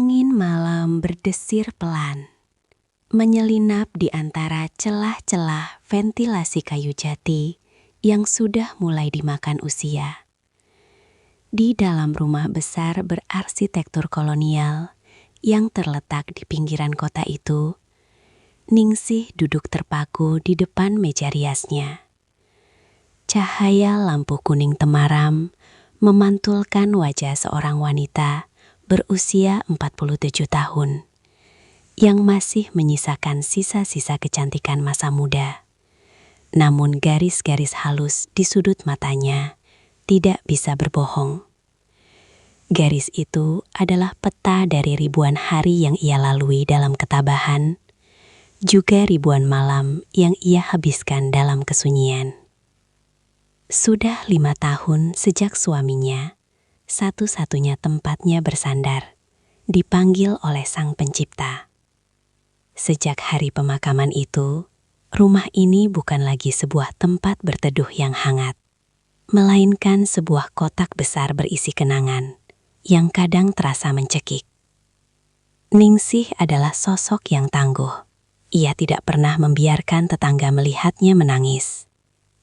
Angin malam berdesir pelan, menyelinap di antara celah-celah ventilasi kayu jati yang sudah mulai dimakan usia. Di dalam rumah besar berarsitektur kolonial yang terletak di pinggiran kota itu, Ningsih duduk terpaku di depan meja riasnya. Cahaya lampu kuning temaram memantulkan wajah seorang wanita berusia 47 tahun yang masih menyisakan sisa-sisa kecantikan masa muda. Namun garis-garis halus di sudut matanya tidak bisa berbohong. Garis itu adalah peta dari ribuan hari yang ia lalui dalam ketabahan, juga ribuan malam yang ia habiskan dalam kesunyian. Sudah 5 tahun sejak suaminya, satu-satunya tempatnya bersandar, dipanggil oleh Sang Pencipta. Sejak hari pemakaman itu, rumah ini bukan lagi sebuah tempat berteduh yang hangat, melainkan sebuah kotak besar berisi kenangan yang kadang terasa mencekik. Ningsih adalah sosok yang tangguh. Ia tidak pernah membiarkan tetangga melihatnya menangis.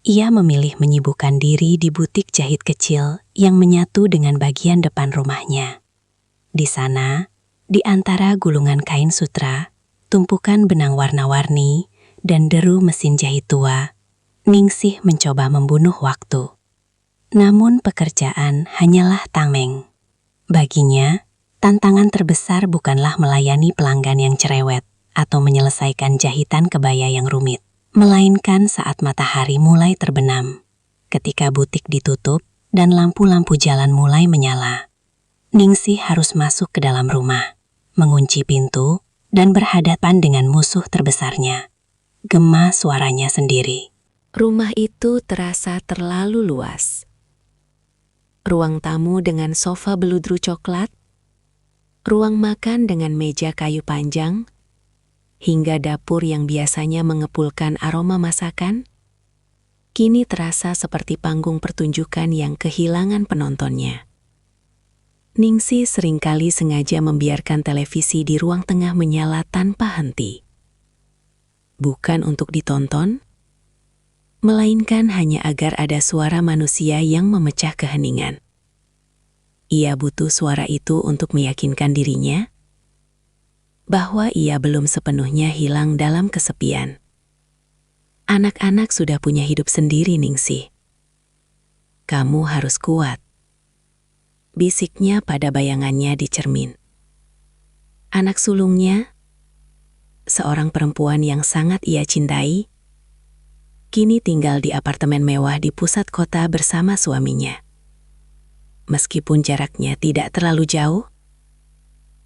Ia memilih menyibukkan diri di butik jahit kecil yang menyatu dengan bagian depan rumahnya. Di sana, di antara gulungan kain sutra, tumpukan benang warna-warni, dan deru mesin jahit tua, Ningsih mencoba membunuh waktu. Namun pekerjaan hanyalah tameng. Baginya, tantangan terbesar bukanlah melayani pelanggan yang cerewet atau menyelesaikan jahitan kebaya yang rumit, melainkan saat matahari mulai terbenam, ketika butik ditutup dan lampu-lampu jalan mulai menyala. Ningsih harus masuk ke dalam rumah, mengunci pintu, dan berhadapan dengan musuh terbesarnya. Gema suaranya sendiri. Rumah itu terasa terlalu luas. Ruang tamu dengan sofa beludru coklat, ruang makan dengan meja kayu panjang, hingga dapur yang biasanya mengepulkan aroma masakan, kini terasa seperti panggung pertunjukan yang kehilangan penontonnya. Ningsih seringkali sengaja membiarkan televisi di ruang tengah menyala tanpa henti. Bukan untuk ditonton, melainkan hanya agar ada suara manusia yang memecah keheningan. Ia butuh suara itu untuk meyakinkan dirinya bahwa ia belum sepenuhnya hilang dalam kesepian. Anak-anak sudah punya hidup sendiri, Ningsih. Kamu harus kuat, bisiknya pada bayangannya di cermin. Anak sulungnya, seorang perempuan yang sangat ia cintai, kini tinggal di apartemen mewah di pusat kota bersama suaminya. Meskipun jaraknya tidak terlalu jauh,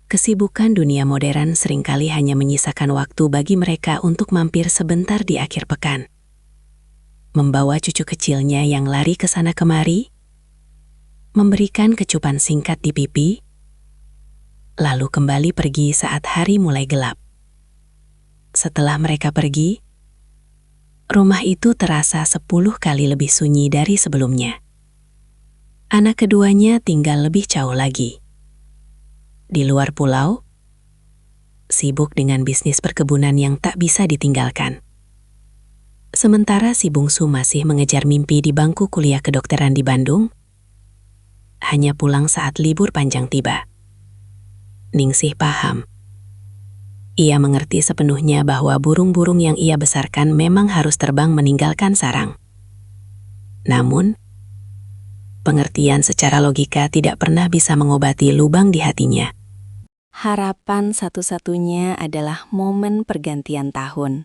kesibukan dunia modern seringkali hanya menyisakan waktu bagi mereka untuk mampir sebentar di akhir pekan. Membawa cucu kecilnya yang lari ke sana kemari, memberikan kecupan singkat di pipi, lalu kembali pergi saat hari mulai gelap. Setelah mereka pergi, rumah itu terasa 10 kali lebih sunyi dari sebelumnya. Anak keduanya tinggal lebih jauh lagi. Di luar pulau, sibuk dengan bisnis perkebunan yang tak bisa ditinggalkan. Sementara si bungsu masih mengejar mimpi di bangku kuliah kedokteran di Bandung, hanya pulang saat libur panjang tiba. Ningsih paham. Ia mengerti sepenuhnya bahwa burung-burung yang ia besarkan memang harus terbang meninggalkan sarang. Namun, pengertian secara logika tidak pernah bisa mengobati lubang di hatinya. Harapan satu-satunya adalah momen pergantian tahun.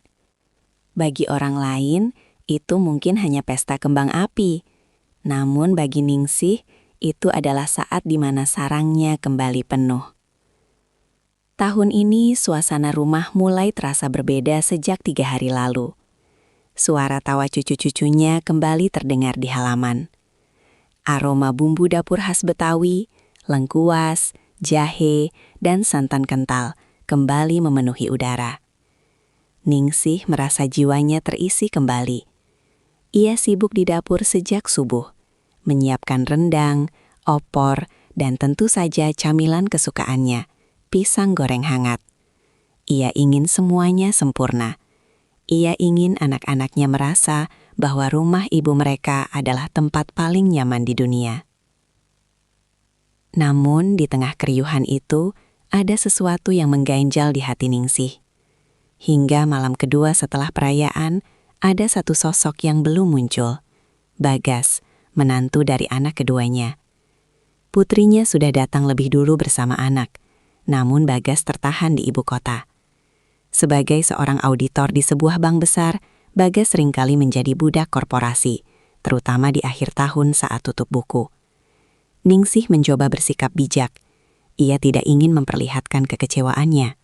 Bagi orang lain, itu mungkin hanya pesta kembang api. Namun bagi Ningsih, itu adalah saat di mana sarangnya kembali penuh. Tahun ini suasana rumah mulai terasa berbeda sejak 3 hari lalu. Suara tawa cucu-cucunya kembali terdengar di halaman. Aroma bumbu dapur khas Betawi, lengkuas, jahe, dan santan kental kembali memenuhi udara. Ningsih merasa jiwanya terisi kembali. Ia sibuk di dapur sejak subuh, menyiapkan rendang, opor, dan tentu saja camilan kesukaannya, pisang goreng hangat. Ia ingin semuanya sempurna. Ia ingin anak-anaknya merasa bahwa rumah ibu mereka adalah tempat paling nyaman di dunia. Namun di tengah keriuhan itu, ada sesuatu yang mengganjal di hati Ningsih. Hingga malam kedua setelah perayaan, ada satu sosok yang belum muncul. Bagas, menantu dari anak keduanya. Putrinya sudah datang lebih dulu bersama anak, namun Bagas tertahan di ibu kota. Sebagai seorang auditor di sebuah bank besar, Bagas seringkali menjadi budak korporasi, terutama di akhir tahun saat tutup buku. Ningsih mencoba bersikap bijak. Ia tidak ingin memperlihatkan kekecewaannya.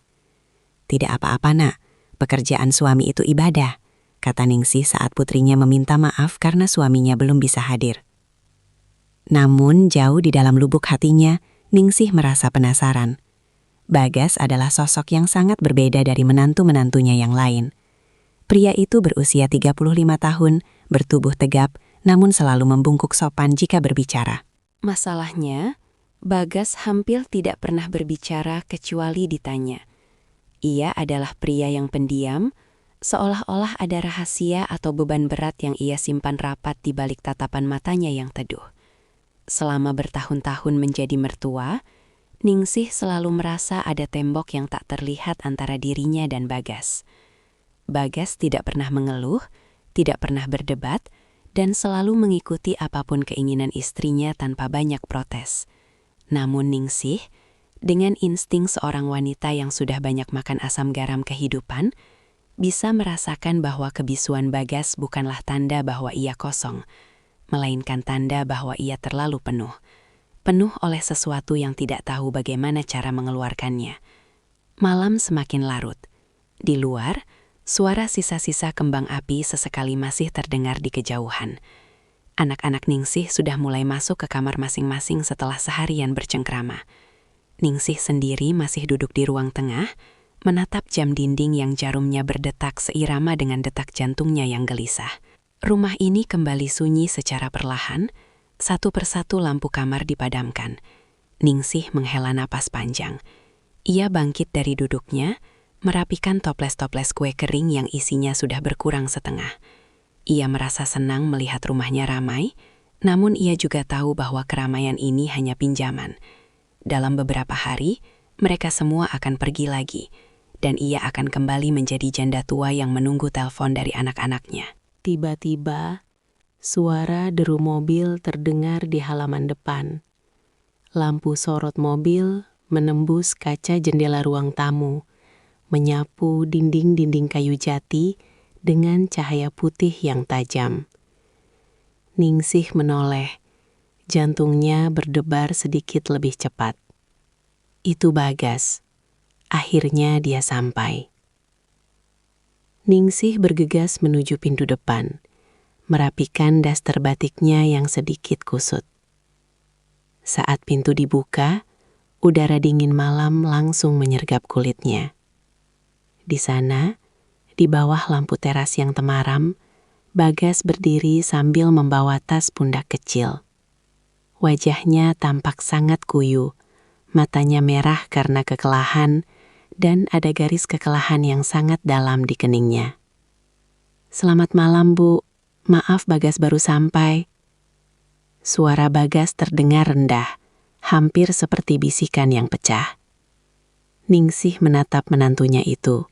"Tidak apa-apa, Nak. Pekerjaan suami itu ibadah," kata Ningsih saat putrinya meminta maaf karena suaminya belum bisa hadir. Namun jauh di dalam lubuk hatinya, Ningsih merasa penasaran. Bagas adalah sosok yang sangat berbeda dari menantu-menantunya yang lain. Pria itu berusia 35 tahun, bertubuh tegap, namun selalu membungkuk sopan jika berbicara. Masalahnya, Bagas hampir tidak pernah berbicara kecuali ditanya. Ia adalah pria yang pendiam, seolah-olah ada rahasia atau beban berat yang ia simpan rapat di balik tatapan matanya yang teduh. Selama bertahun-tahun menjadi mertua, Ningsih selalu merasa ada tembok yang tak terlihat antara dirinya dan Bagas. Bagas tidak pernah mengeluh, tidak pernah berdebat, dan selalu mengikuti apapun keinginan istrinya tanpa banyak protes. Namun Ningsih, dengan insting seorang wanita yang sudah banyak makan asam garam kehidupan, bisa merasakan bahwa kebisuan Bagas bukanlah tanda bahwa ia kosong, melainkan tanda bahwa ia terlalu penuh. Penuh oleh sesuatu yang tidak tahu bagaimana cara mengeluarkannya. Malam semakin larut. Di luar, suara sisa-sisa kembang api sesekali masih terdengar di kejauhan. Anak-anak Ningsih sudah mulai masuk ke kamar masing-masing setelah seharian bercengkrama. Ningsih sendiri masih duduk di ruang tengah, menatap jam dinding yang jarumnya berdetak seirama dengan detak jantungnya yang gelisah. Rumah ini kembali sunyi secara perlahan, satu persatu lampu kamar dipadamkan. Ningsih menghela napas panjang. Ia bangkit dari duduknya, merapikan toples-toples kue kering yang isinya sudah berkurang setengah. Ia merasa senang melihat rumahnya ramai, namun ia juga tahu bahwa keramaian ini hanya pinjaman. Dalam beberapa hari, mereka semua akan pergi lagi, dan ia akan kembali menjadi janda tua yang menunggu telepon dari anak-anaknya. Tiba-tiba, suara deru mobil terdengar di halaman depan. Lampu sorot mobil menembus kaca jendela ruang tamu, menyapu dinding-dinding kayu jati dengan cahaya putih yang tajam. Ningsih menoleh, jantungnya berdebar sedikit lebih cepat. Itu Bagas. Akhirnya dia sampai. Ningsih bergegas menuju pintu depan, merapikan daster batiknya yang sedikit kusut. Saat pintu dibuka, udara dingin malam langsung menyergap kulitnya. Di sana, di bawah lampu teras yang temaram, Bagas berdiri sambil membawa tas pundak kecil. Wajahnya tampak sangat kuyu, matanya merah karena kekelahan, dan ada garis kekelahan yang sangat dalam di keningnya. "Selamat malam, Bu. Maaf Bagas baru sampai." Suara Bagas terdengar rendah, hampir seperti bisikan yang pecah. Ningsih menatap menantunya itu.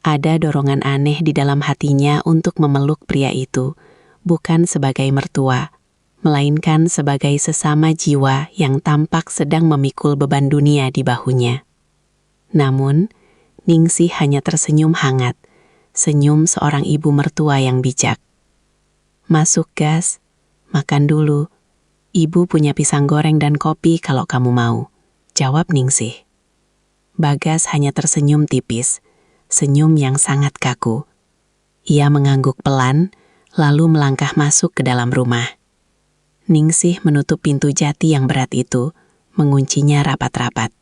Ada dorongan aneh di dalam hatinya untuk memeluk pria itu, bukan sebagai mertua, melainkan sebagai sesama jiwa yang tampak sedang memikul beban dunia di bahunya. Namun, Ningsih hanya tersenyum hangat, senyum seorang ibu mertua yang bijak. "Masuk, Gas. Makan dulu. Ibu punya pisang goreng dan kopi kalau kamu mau," jawab Ningsih. Bagas hanya tersenyum tipis, senyum yang sangat kaku. Ia mengangguk pelan, lalu melangkah masuk ke dalam rumah. Ningsih menutup pintu jati yang berat itu, menguncinya rapat-rapat.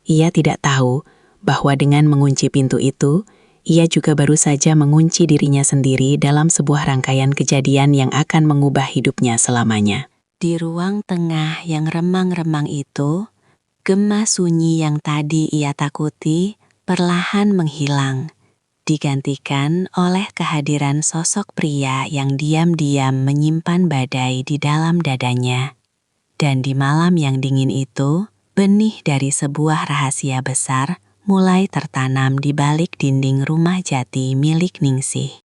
Ia tidak tahu bahwa dengan mengunci pintu itu, ia juga baru saja mengunci dirinya sendiri dalam sebuah rangkaian kejadian yang akan mengubah hidupnya selamanya. Di ruang tengah yang remang-remang itu, Gema sunyi yang tadi ia takuti perlahan menghilang, digantikan oleh kehadiran sosok pria yang diam-diam menyimpan badai di dalam dadanya. Dan di malam yang dingin itu, benih dari sebuah rahasia besar mulai tertanam di balik dinding rumah jati milik Ningsih.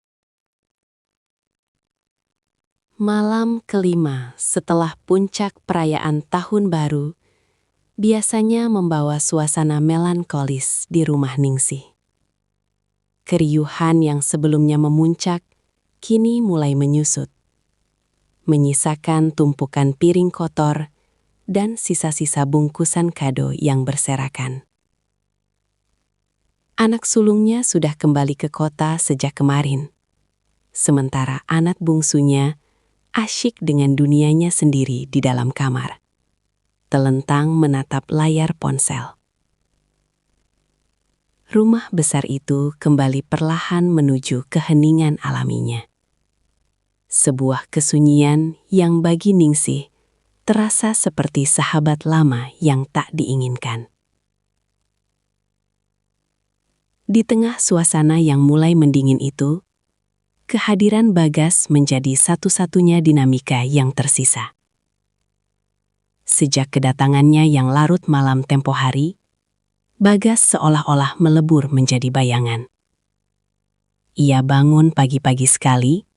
Malam kelima setelah puncak perayaan Tahun Baru, biasanya membawa suasana melankolis di rumah Ningsih. Keriuhan yang sebelumnya memuncak, kini mulai menyusut, menyisakan tumpukan piring kotor dan sisa-sisa bungkusan kado yang berserakan. Anak sulungnya sudah kembali ke kota sejak kemarin, sementara anak bungsunya asyik dengan dunianya sendiri di dalam kamar, telentang menatap layar ponsel. Rumah besar itu kembali perlahan menuju keheningan alaminya. Sebuah kesunyian yang bagi Ningsih terasa seperti sahabat lama yang tak diinginkan. Di tengah suasana yang mulai mendingin itu, kehadiran Bagas menjadi satu-satunya dinamika yang tersisa. Sejak kedatangannya yang larut malam tempo hari, Bagas seolah-olah melebur menjadi bayangan. Ia bangun pagi-pagi sekali,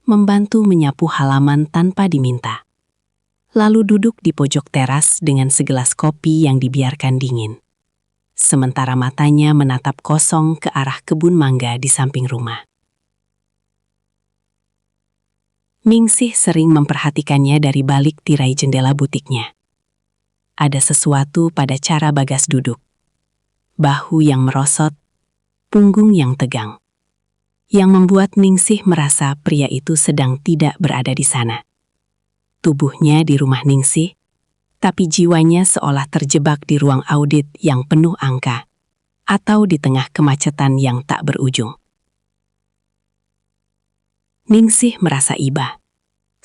membantu menyapu halaman tanpa diminta. Lalu duduk di pojok teras dengan segelas kopi yang dibiarkan dingin. Sementara matanya menatap kosong ke arah kebun mangga di samping rumah. Ningsih sering memperhatikannya dari balik tirai jendela butiknya. Ada sesuatu pada cara Bagas duduk. Bahu yang merosot, punggung yang tegang, yang membuat Ningsih merasa pria itu sedang tidak berada di sana. Tubuhnya di rumah Ningsih, tapi jiwanya seolah terjebak di ruang audit yang penuh angka, atau di tengah kemacetan yang tak berujung. Ningsih merasa iba,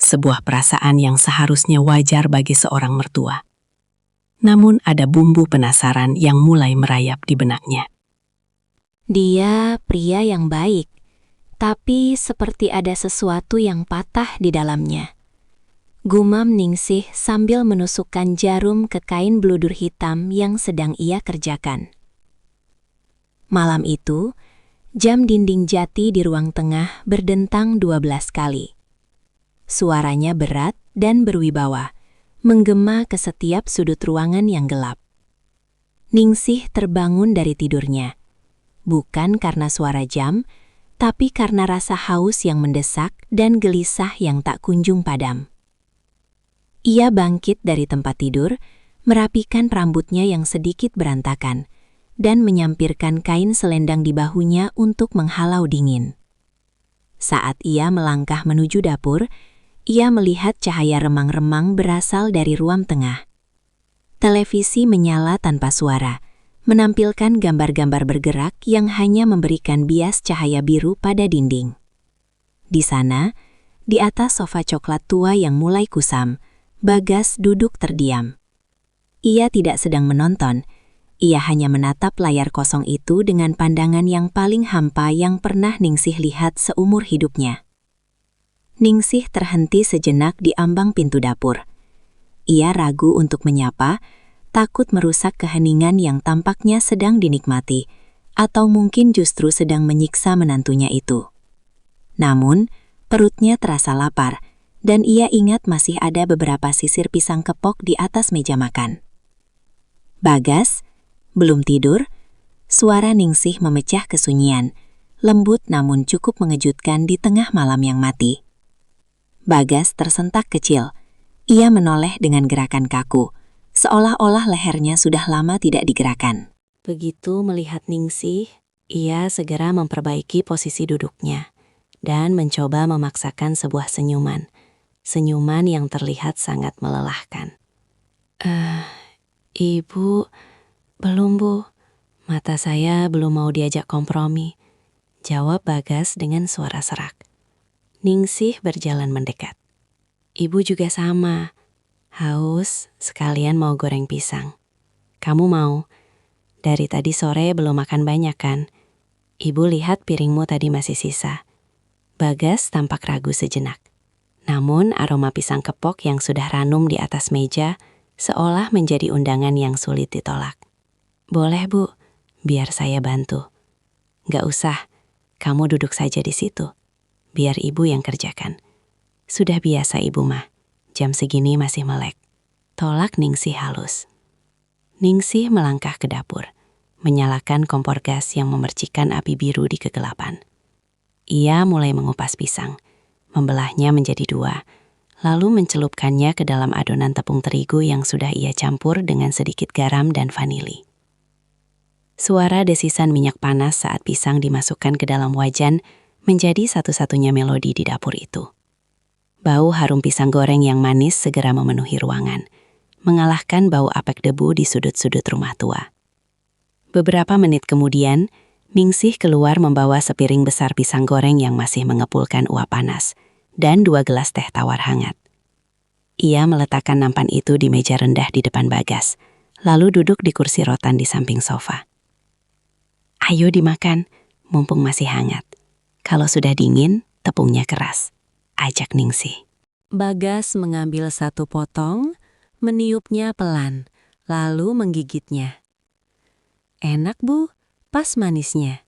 sebuah perasaan yang seharusnya wajar bagi seorang mertua. Namun ada bumbu penasaran yang mulai merayap di benaknya. Dia pria yang baik, tapi seperti ada sesuatu yang patah di dalamnya. Gumam Ningsih sambil menusukkan jarum ke kain bludur hitam yang sedang ia kerjakan. Malam itu, jam dinding jati di ruang tengah berdentang 12 kali. Suaranya berat dan berwibawa, menggema ke setiap sudut ruangan yang gelap. Ningsih terbangun dari tidurnya, bukan karena suara jam, tapi karena rasa haus yang mendesak dan gelisah yang tak kunjung padam. Ia bangkit dari tempat tidur, merapikan rambutnya yang sedikit berantakan, dan menyampirkan kain selendang di bahunya untuk menghalau dingin. Saat ia melangkah menuju dapur, ia melihat cahaya remang-remang berasal dari ruang tengah. Televisi menyala tanpa suara, menampilkan gambar-gambar bergerak yang hanya memberikan bias cahaya biru pada dinding. Di sana, di atas sofa coklat tua yang mulai kusam, Bagas duduk terdiam. Ia tidak sedang menonton, ia hanya menatap layar kosong itu dengan pandangan yang paling hampa yang pernah Ningsih lihat seumur hidupnya. Ningsih terhenti sejenak di ambang pintu dapur. Ia ragu untuk menyapa, takut merusak keheningan yang tampaknya sedang dinikmati, atau mungkin justru sedang menyiksa menantunya itu. Namun, perutnya terasa lapar, dan ia ingat masih ada beberapa sisir pisang kepok di atas meja makan. Bagas, belum tidur? Suara Ningsih memecah kesunyian, lembut namun cukup mengejutkan di tengah malam yang mati. Bagas tersentak kecil. Ia menoleh dengan gerakan kaku, seolah-olah lehernya sudah lama tidak digerakkan. Begitu melihat Ningsih, ia segera memperbaiki posisi duduknya dan mencoba memaksakan sebuah senyuman. Senyuman yang terlihat sangat melelahkan. Ibu, belum Bu. Mata saya belum mau diajak kompromi, jawab Bagas dengan suara serak. Ningsih berjalan mendekat. Ibu juga sama, haus sekalian mau goreng pisang. Kamu mau? Dari tadi sore belum makan banyak kan? Ibu lihat piringmu tadi masih sisa. Bagas tampak ragu sejenak. Namun aroma pisang kepok yang sudah ranum di atas meja seolah menjadi undangan yang sulit ditolak. Boleh Bu, biar saya bantu. Gak usah, kamu duduk saja di situ. Biar ibu yang kerjakan. Sudah biasa ibu mah, jam segini masih melek. Tolak Ningsih halus. Ningsih melangkah ke dapur, menyalakan kompor gas yang memercikan api biru di kegelapan. Ia mulai mengupas pisang, membelahnya menjadi 2, lalu mencelupkannya ke dalam adonan tepung terigu yang sudah ia campur dengan sedikit garam dan vanili. Suara desisan minyak panas saat pisang dimasukkan ke dalam wajan menjadi satu-satunya melodi di dapur itu. Bau harum pisang goreng yang manis segera memenuhi ruangan, mengalahkan bau apek debu di sudut-sudut rumah tua. Beberapa menit kemudian, Ningsih keluar membawa sepiring besar pisang goreng yang masih mengepulkan uap panas, dan 2 gelas teh tawar hangat. Ia meletakkan nampan itu di meja rendah di depan Bagas, lalu duduk di kursi rotan di samping sofa. Ayo dimakan, mumpung masih hangat. Kalau sudah dingin, tepungnya keras, ajak Ningsih. Bagas mengambil 1 potong, meniupnya pelan, lalu menggigitnya. Enak Bu, pas manisnya.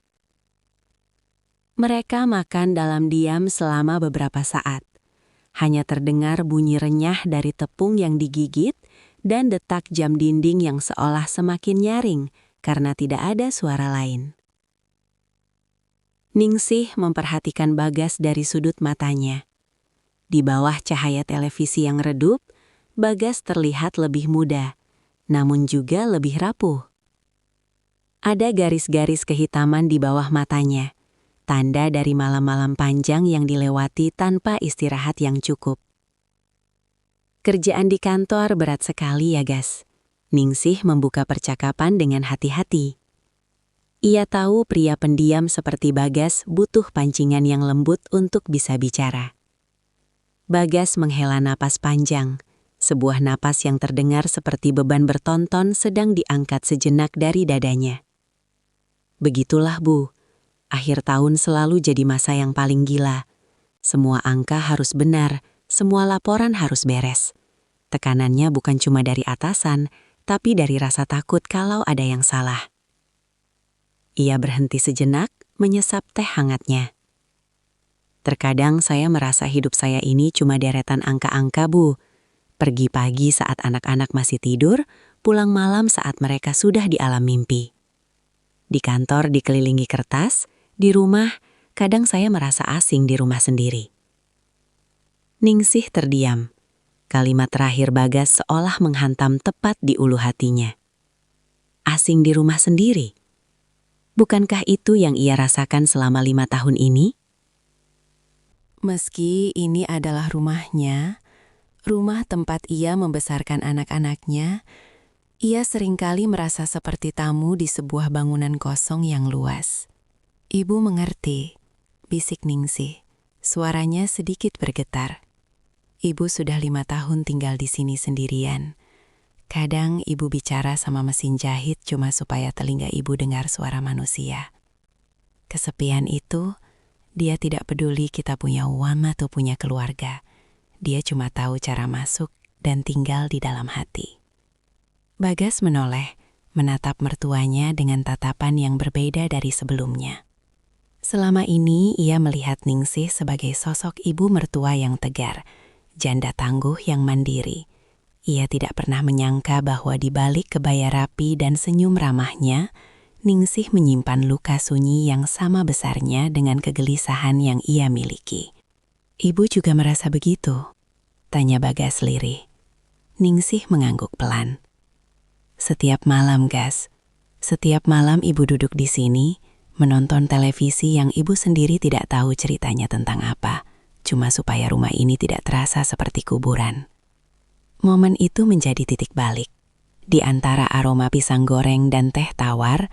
Mereka makan dalam diam selama beberapa saat. Hanya terdengar bunyi renyah dari tepung yang digigit dan detak jam dinding yang seolah semakin nyaring karena tidak ada suara lain. Ningsih memperhatikan Bagas dari sudut matanya. Di bawah cahaya televisi yang redup, Bagas terlihat lebih muda, namun juga lebih rapuh. Ada garis-garis kehitaman di bawah matanya, tanda dari malam-malam panjang yang dilewati tanpa istirahat yang cukup. Kerjaan di kantor berat sekali ya, Gas. Ningsih membuka percakapan dengan hati-hati. Ia tahu pria pendiam seperti Bagas butuh pancingan yang lembut untuk bisa bicara. Bagas menghela napas panjang, sebuah napas yang terdengar seperti beban bertonton sedang diangkat sejenak dari dadanya. Begitulah Bu, akhir tahun selalu jadi masa yang paling gila. Semua angka harus benar, semua laporan harus beres. Tekanannya bukan cuma dari atasan, tapi dari rasa takut kalau ada yang salah. Ia berhenti sejenak, menyesap teh hangatnya. Terkadang saya merasa hidup saya ini cuma deretan angka-angka Bu. Pergi pagi saat anak-anak masih tidur, pulang malam saat mereka sudah di alam mimpi. Di kantor dikelilingi kertas, di rumah kadang saya merasa asing di rumah sendiri. Ningsih terdiam. Kalimat terakhir Bagas seolah menghantam tepat di ulu hatinya. Asing di rumah sendiri? Bukankah itu yang ia rasakan selama 5 tahun ini? Meski ini adalah rumahnya, rumah tempat ia membesarkan anak-anaknya, ia seringkali merasa seperti tamu di sebuah bangunan kosong yang luas. Ibu mengerti, bisik Ningsih. Suaranya sedikit bergetar. Ibu sudah 5 tahun tinggal di sini sendirian. Kadang ibu bicara sama mesin jahit cuma supaya telinga ibu dengar suara manusia. Kesepian itu, dia tidak peduli kita punya uang atau punya keluarga. Dia cuma tahu cara masuk dan tinggal di dalam hati. Bagas menoleh, menatap mertuanya dengan tatapan yang berbeda dari sebelumnya. Selama ini ia melihat Ningsih sebagai sosok ibu mertua yang tegar, janda tangguh yang mandiri. Ia tidak pernah menyangka bahwa di balik kebaya rapi dan senyum ramahnya, Ningsih menyimpan luka sunyi yang sama besarnya dengan kegelisahan yang ia miliki. Ibu juga merasa begitu? Tanya Bagas lirih. Ningsih mengangguk pelan. Setiap malam, Gas. Setiap malam ibu duduk di sini, menonton televisi yang ibu sendiri tidak tahu ceritanya tentang apa, cuma supaya rumah ini tidak terasa seperti kuburan. Momen itu menjadi titik balik. Di antara aroma pisang goreng dan teh tawar,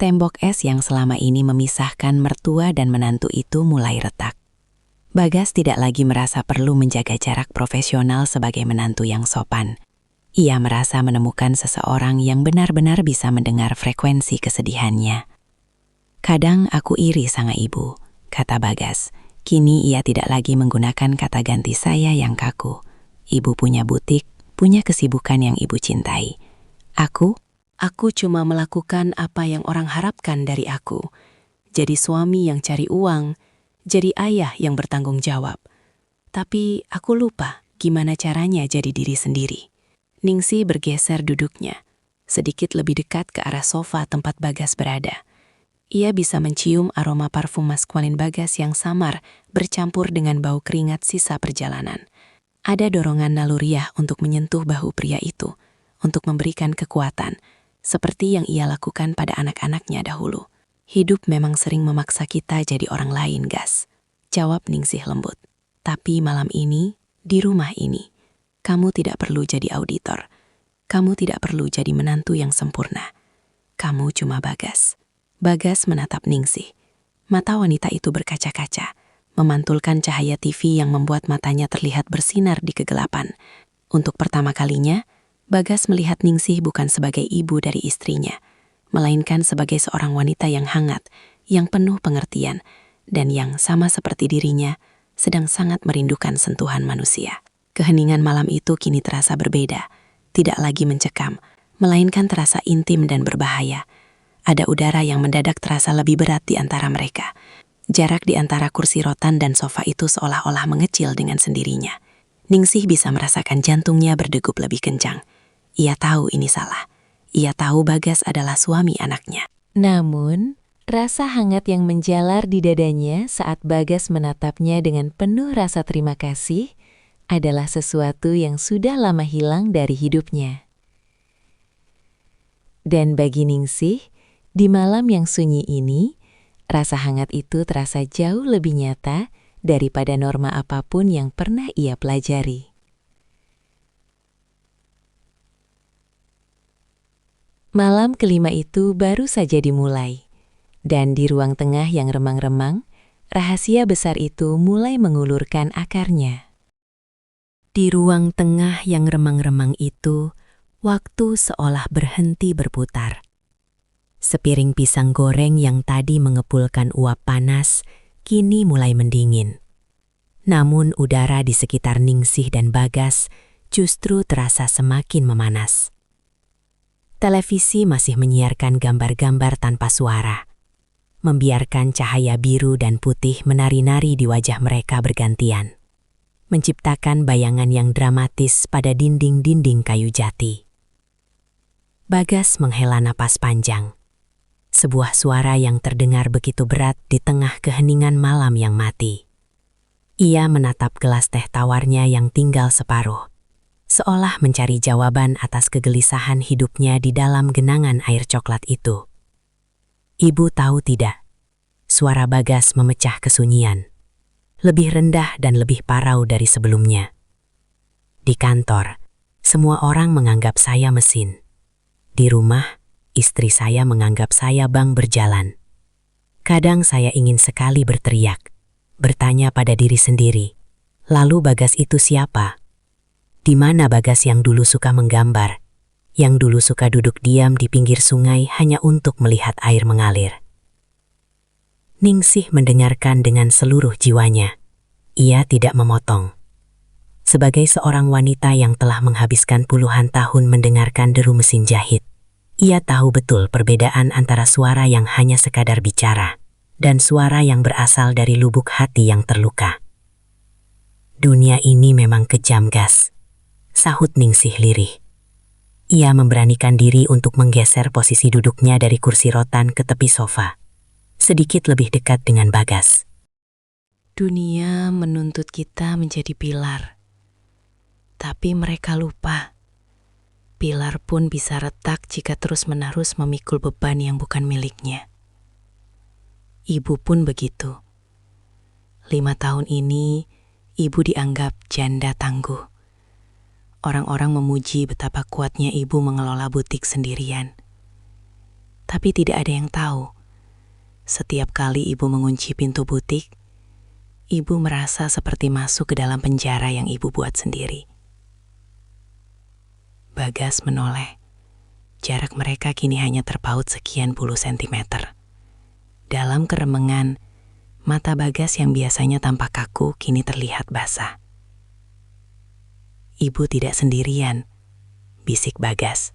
tembok es yang selama ini memisahkan mertua dan menantu itu mulai retak. Bagas tidak lagi merasa perlu menjaga jarak profesional sebagai menantu yang sopan. Ia merasa menemukan seseorang yang benar-benar bisa mendengar frekuensi kesedihannya. Kadang aku iri sama ibu, kata Bagas. Kini ia tidak lagi menggunakan kata ganti saya yang kaku. Ibu punya butik, punya kesibukan yang ibu cintai. Aku cuma melakukan apa yang orang harapkan dari aku. Jadi suami yang cari uang, jadi ayah yang bertanggung jawab. Tapi aku lupa gimana caranya jadi diri sendiri. Ningsih bergeser duduknya, sedikit lebih dekat ke arah sofa tempat Bagas berada. Ia bisa mencium aroma parfum maskulin Bagas yang samar bercampur dengan bau keringat sisa perjalanan. Ada dorongan naluriah untuk menyentuh bahu pria itu, untuk memberikan kekuatan, seperti yang ia lakukan pada anak-anaknya dahulu. Hidup memang sering memaksa kita jadi orang lain, Gas, jawab Ningsih lembut. Tapi malam ini, di rumah ini, kamu tidak perlu jadi auditor. Kamu tidak perlu jadi menantu yang sempurna. Kamu cuma Bagas. Bagas menatap Ningsih. Mata wanita itu berkaca-kaca, memantulkan cahaya TV yang membuat matanya terlihat bersinar di kegelapan. Untuk pertama kalinya, Bagas melihat Ningsih bukan sebagai ibu dari istrinya, melainkan sebagai seorang wanita yang hangat, yang penuh pengertian, dan yang sama seperti dirinya, sedang sangat merindukan sentuhan manusia. Keheningan malam itu kini terasa berbeda, tidak lagi mencekam, melainkan terasa intim dan berbahaya. Ada udara yang mendadak terasa lebih berat di antara mereka. Jarak di antara kursi rotan dan sofa itu seolah-olah mengecil dengan sendirinya. Ningsih bisa merasakan jantungnya berdegup lebih kencang. Ia tahu ini salah. Ia tahu Bagas adalah suami anaknya. Namun, rasa hangat yang menjalar di dadanya saat Bagas menatapnya dengan penuh rasa terima kasih adalah sesuatu yang sudah lama hilang dari hidupnya. Dan bagi Ningsih, di malam yang sunyi ini, rasa hangat itu terasa jauh lebih nyata daripada norma apapun yang pernah ia pelajari. Malam kelima itu baru saja dimulai, dan di ruang tengah yang remang-remang, rahasia besar itu mulai mengulurkan akarnya. Di ruang tengah yang remang-remang itu, waktu seolah berhenti berputar. Sepiring pisang goreng yang tadi mengepulkan uap panas, kini mulai mendingin. Namun udara di sekitar Ningsih dan Bagas justru terasa semakin memanas. Televisi masih menyiarkan gambar-gambar tanpa suara, membiarkan cahaya biru dan putih menari-nari di wajah mereka bergantian, menciptakan bayangan yang dramatis pada dinding-dinding kayu jati. Bagas menghela napas panjang. Sebuah suara yang terdengar begitu berat di tengah keheningan malam yang mati. Ia menatap gelas teh tawarnya yang tinggal separuh, seolah mencari jawaban atas kegelisahan hidupnya di dalam genangan air coklat itu. Ibu tahu tidak, suara Bagas memecah kesunyian, lebih rendah dan lebih parau dari sebelumnya. Di kantor, semua orang menganggap saya mesin. Di rumah, istri saya menganggap saya bank berjalan. Kadang saya ingin sekali berteriak, bertanya pada diri sendiri, lalu Bagas itu siapa? Di mana Bagas yang dulu suka menggambar, yang dulu suka duduk diam di pinggir sungai hanya untuk melihat air mengalir? Ningsih mendengarkan dengan seluruh jiwanya. Ia tidak memotong. Sebagai seorang wanita yang telah menghabiskan puluhan tahun mendengarkan deru mesin jahit, ia tahu betul perbedaan antara suara yang hanya sekadar bicara dan suara yang berasal dari lubuk hati yang terluka. Dunia ini memang kejam, Gas, sahut Ningsih lirih. Ia memberanikan diri untuk menggeser posisi duduknya dari kursi rotan ke tepi sofa, sedikit lebih dekat dengan Bagas. Dunia menuntut kita menjadi pilar, tapi mereka lupa. Pilar pun bisa retak jika terus-menerus memikul beban yang bukan miliknya. Ibu pun begitu. 5 tahun ini, ibu dianggap janda tangguh. Orang-orang memuji betapa kuatnya ibu mengelola butik sendirian. Tapi tidak ada yang tahu, setiap kali ibu mengunci pintu butik, ibu merasa seperti masuk ke dalam penjara yang ibu buat sendiri. Bagas menoleh. Jarak mereka kini hanya terpaut sekian puluh sentimeter. Dalam keremengan, mata Bagas yang biasanya tampak kaku kini terlihat basah. "Ibu tidak sendirian," bisik Bagas.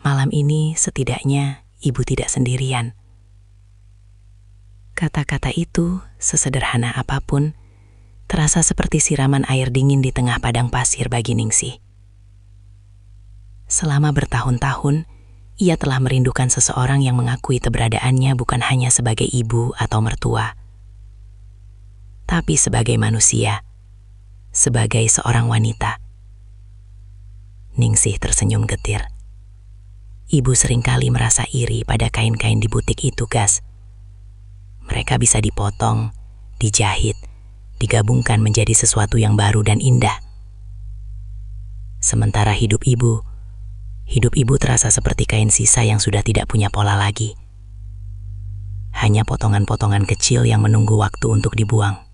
"Malam ini setidaknya ibu tidak sendirian." Kata-kata itu, sesederhana apapun, terasa seperti siraman air dingin di tengah padang pasir bagi Ningsih. Selama bertahun-tahun, ia telah merindukan seseorang yang mengakui keberadaannya bukan hanya sebagai ibu atau mertua, tapi sebagai manusia, sebagai seorang wanita. Ningsih tersenyum getir. Ibu seringkali merasa iri pada kain-kain di butik itu, Gas. Mereka bisa dipotong, dijahit, digabungkan menjadi sesuatu yang baru dan indah. Sementara hidup ibu terasa seperti kain sisa yang sudah tidak punya pola lagi. Hanya potongan-potongan kecil yang menunggu waktu untuk dibuang.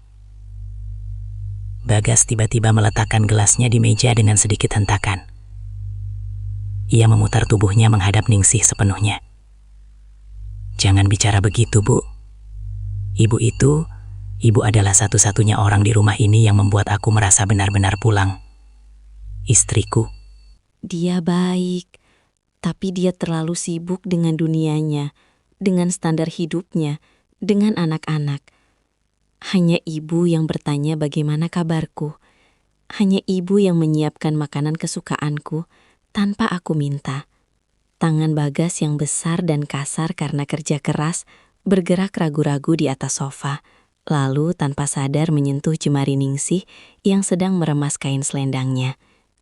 Bagas tiba-tiba meletakkan gelasnya di meja dengan sedikit hentakan. Ia memutar tubuhnya menghadap Ningsih sepenuhnya. "Jangan bicara begitu, Bu. Ibu adalah satu-satunya orang di rumah ini yang membuat aku merasa benar-benar pulang. Istriku." Dia baik, tapi dia terlalu sibuk dengan dunianya, dengan standar hidupnya, dengan anak-anak. Hanya ibu yang bertanya bagaimana kabarku. Hanya ibu yang menyiapkan makanan kesukaanku tanpa aku minta. Tangan Bagas yang besar dan kasar karena kerja keras bergerak ragu-ragu di atas sofa, lalu tanpa sadar menyentuh jemari Ningsih yang sedang meremas kain selendangnya.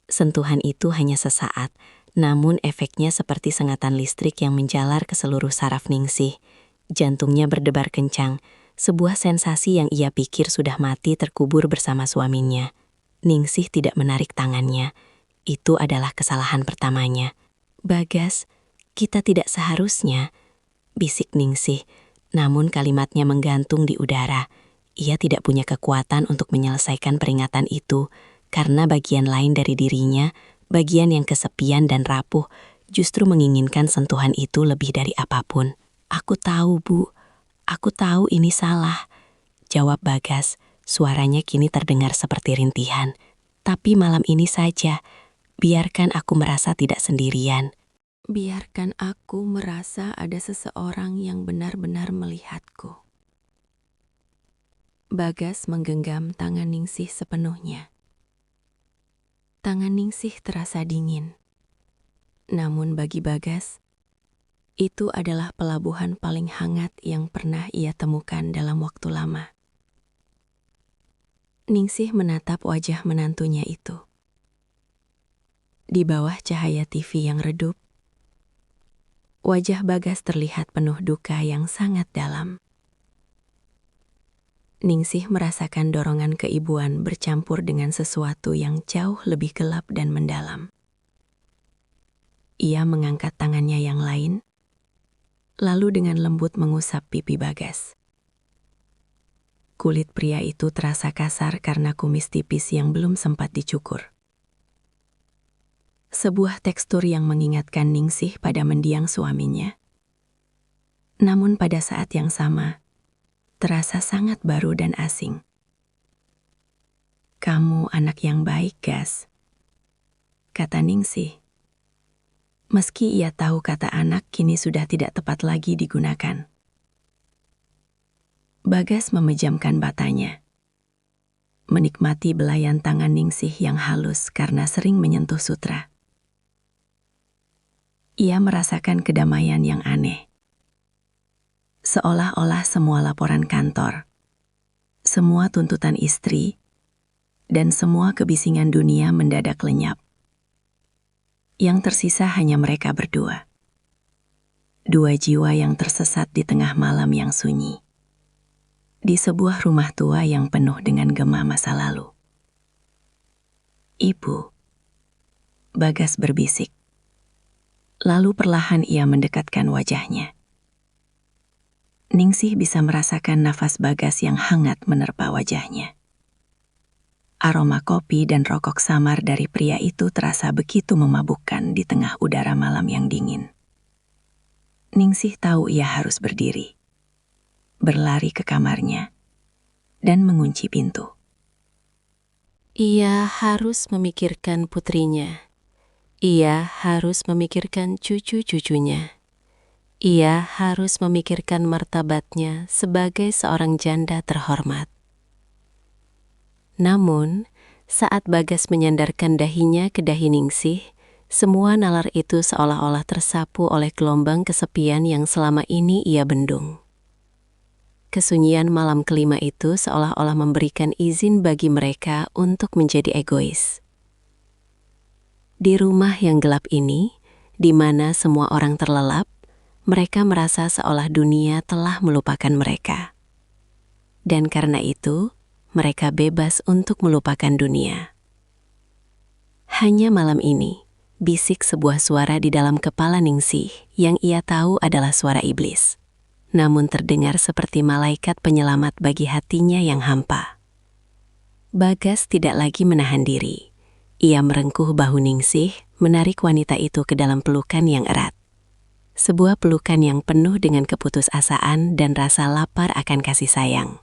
Sentuhan itu hanya sesaat, namun efeknya seperti sengatan listrik yang menjalar ke seluruh saraf Ningsih. Jantungnya berdebar kencang, sebuah sensasi yang ia pikir sudah mati terkubur bersama suaminya. Ningsih tidak menarik tangannya. Itu adalah kesalahan pertamanya. "Bagas, kita tidak seharusnya," bisik Ningsih, namun kalimatnya menggantung di udara. Ia tidak punya kekuatan untuk menyelesaikan peringatan itu, karena bagian lain dari dirinya, bagian yang kesepian dan rapuh, justru menginginkan sentuhan itu lebih dari apapun. "Aku tahu, Bu. Aku tahu ini salah," jawab Bagas. Suaranya kini terdengar seperti rintihan. "Tapi malam ini saja, biarkan aku merasa tidak sendirian. Biarkan aku merasa ada seseorang yang benar-benar melihatku." Bagas menggenggam tangan Ningsih sepenuhnya. Tangan Ningsih terasa dingin. Namun bagi Bagas, itu adalah pelabuhan paling hangat yang pernah ia temukan dalam waktu lama. Ningsih menatap wajah menantunya itu. Di bawah cahaya TV yang redup, wajah Bagas terlihat penuh duka yang sangat dalam. Ningsih merasakan dorongan keibuan bercampur dengan sesuatu yang jauh lebih gelap dan mendalam. Ia mengangkat tangannya yang lain, lalu dengan lembut mengusap pipi Bagas. Kulit pria itu terasa kasar karena kumis tipis yang belum sempat dicukur. Sebuah tekstur yang mengingatkan Ningsih pada mendiang suaminya. Namun pada saat yang sama, terasa sangat baru dan asing. "Kamu anak yang baik, Gas," kata Ningsih. Meski ia tahu kata anak kini sudah tidak tepat lagi digunakan. Bagas memejamkan matanya, menikmati belayan tangan Ningsih yang halus karena sering menyentuh sutra. Ia merasakan kedamaian yang aneh. Seolah-olah semua laporan kantor, semua tuntutan istri, dan semua kebisingan dunia mendadak lenyap. Yang tersisa hanya mereka berdua. Dua jiwa yang tersesat di tengah malam yang sunyi. Di sebuah rumah tua yang penuh dengan gema masa lalu. "Ibu," Bagas berbisik. Lalu perlahan ia mendekatkan wajahnya. Ningsih bisa merasakan nafas Bagas yang hangat menerpa wajahnya. Aroma kopi dan rokok samar dari pria itu terasa begitu memabukkan di tengah udara malam yang dingin. Ningsih tahu ia harus berdiri, berlari ke kamarnya, dan mengunci pintu. Ia harus memikirkan putrinya. Ia harus memikirkan cucu-cucunya. Ia harus memikirkan martabatnya sebagai seorang janda terhormat. Namun, saat Bagas menyandarkan dahinya ke dahi Ningsih, semua nalar itu seolah-olah tersapu oleh gelombang kesepian yang selama ini ia bendung. Kesunyian malam kelima itu seolah-olah memberikan izin bagi mereka untuk menjadi egois. Di rumah yang gelap ini, di mana semua orang terlelap, mereka merasa seolah dunia telah melupakan mereka. Dan karena itu, mereka bebas untuk melupakan dunia. Hanya malam ini, bisik sebuah suara di dalam kepala Ningsih yang ia tahu adalah suara iblis. Namun terdengar seperti malaikat penyelamat bagi hatinya yang hampa. Bagas tidak lagi menahan diri. Ia merengkuh bahu Ningsih, menarik wanita itu ke dalam pelukan yang erat. Sebuah pelukan yang penuh dengan keputusasaan dan rasa lapar akan kasih sayang.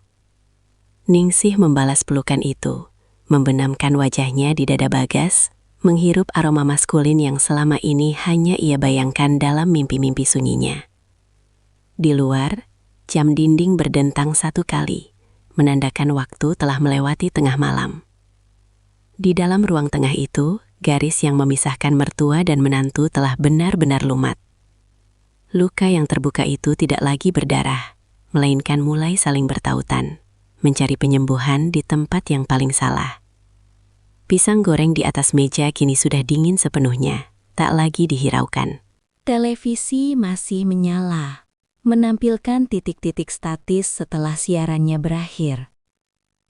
Ningsih membalas pelukan itu, membenamkan wajahnya di dada Bagas, menghirup aroma maskulin yang selama ini hanya ia bayangkan dalam mimpi-mimpi sunyinya. Di luar, jam dinding berdentang 1 kali, menandakan waktu telah melewati tengah malam. Di dalam ruang tengah itu, garis yang memisahkan mertua dan menantu telah benar-benar lumat. Luka yang terbuka itu tidak lagi berdarah, melainkan mulai saling bertautan, mencari penyembuhan di tempat yang paling salah. Pisang goreng di atas meja kini sudah dingin sepenuhnya, tak lagi dihiraukan. Televisi masih menyala, menampilkan titik-titik statis setelah siarannya berakhir.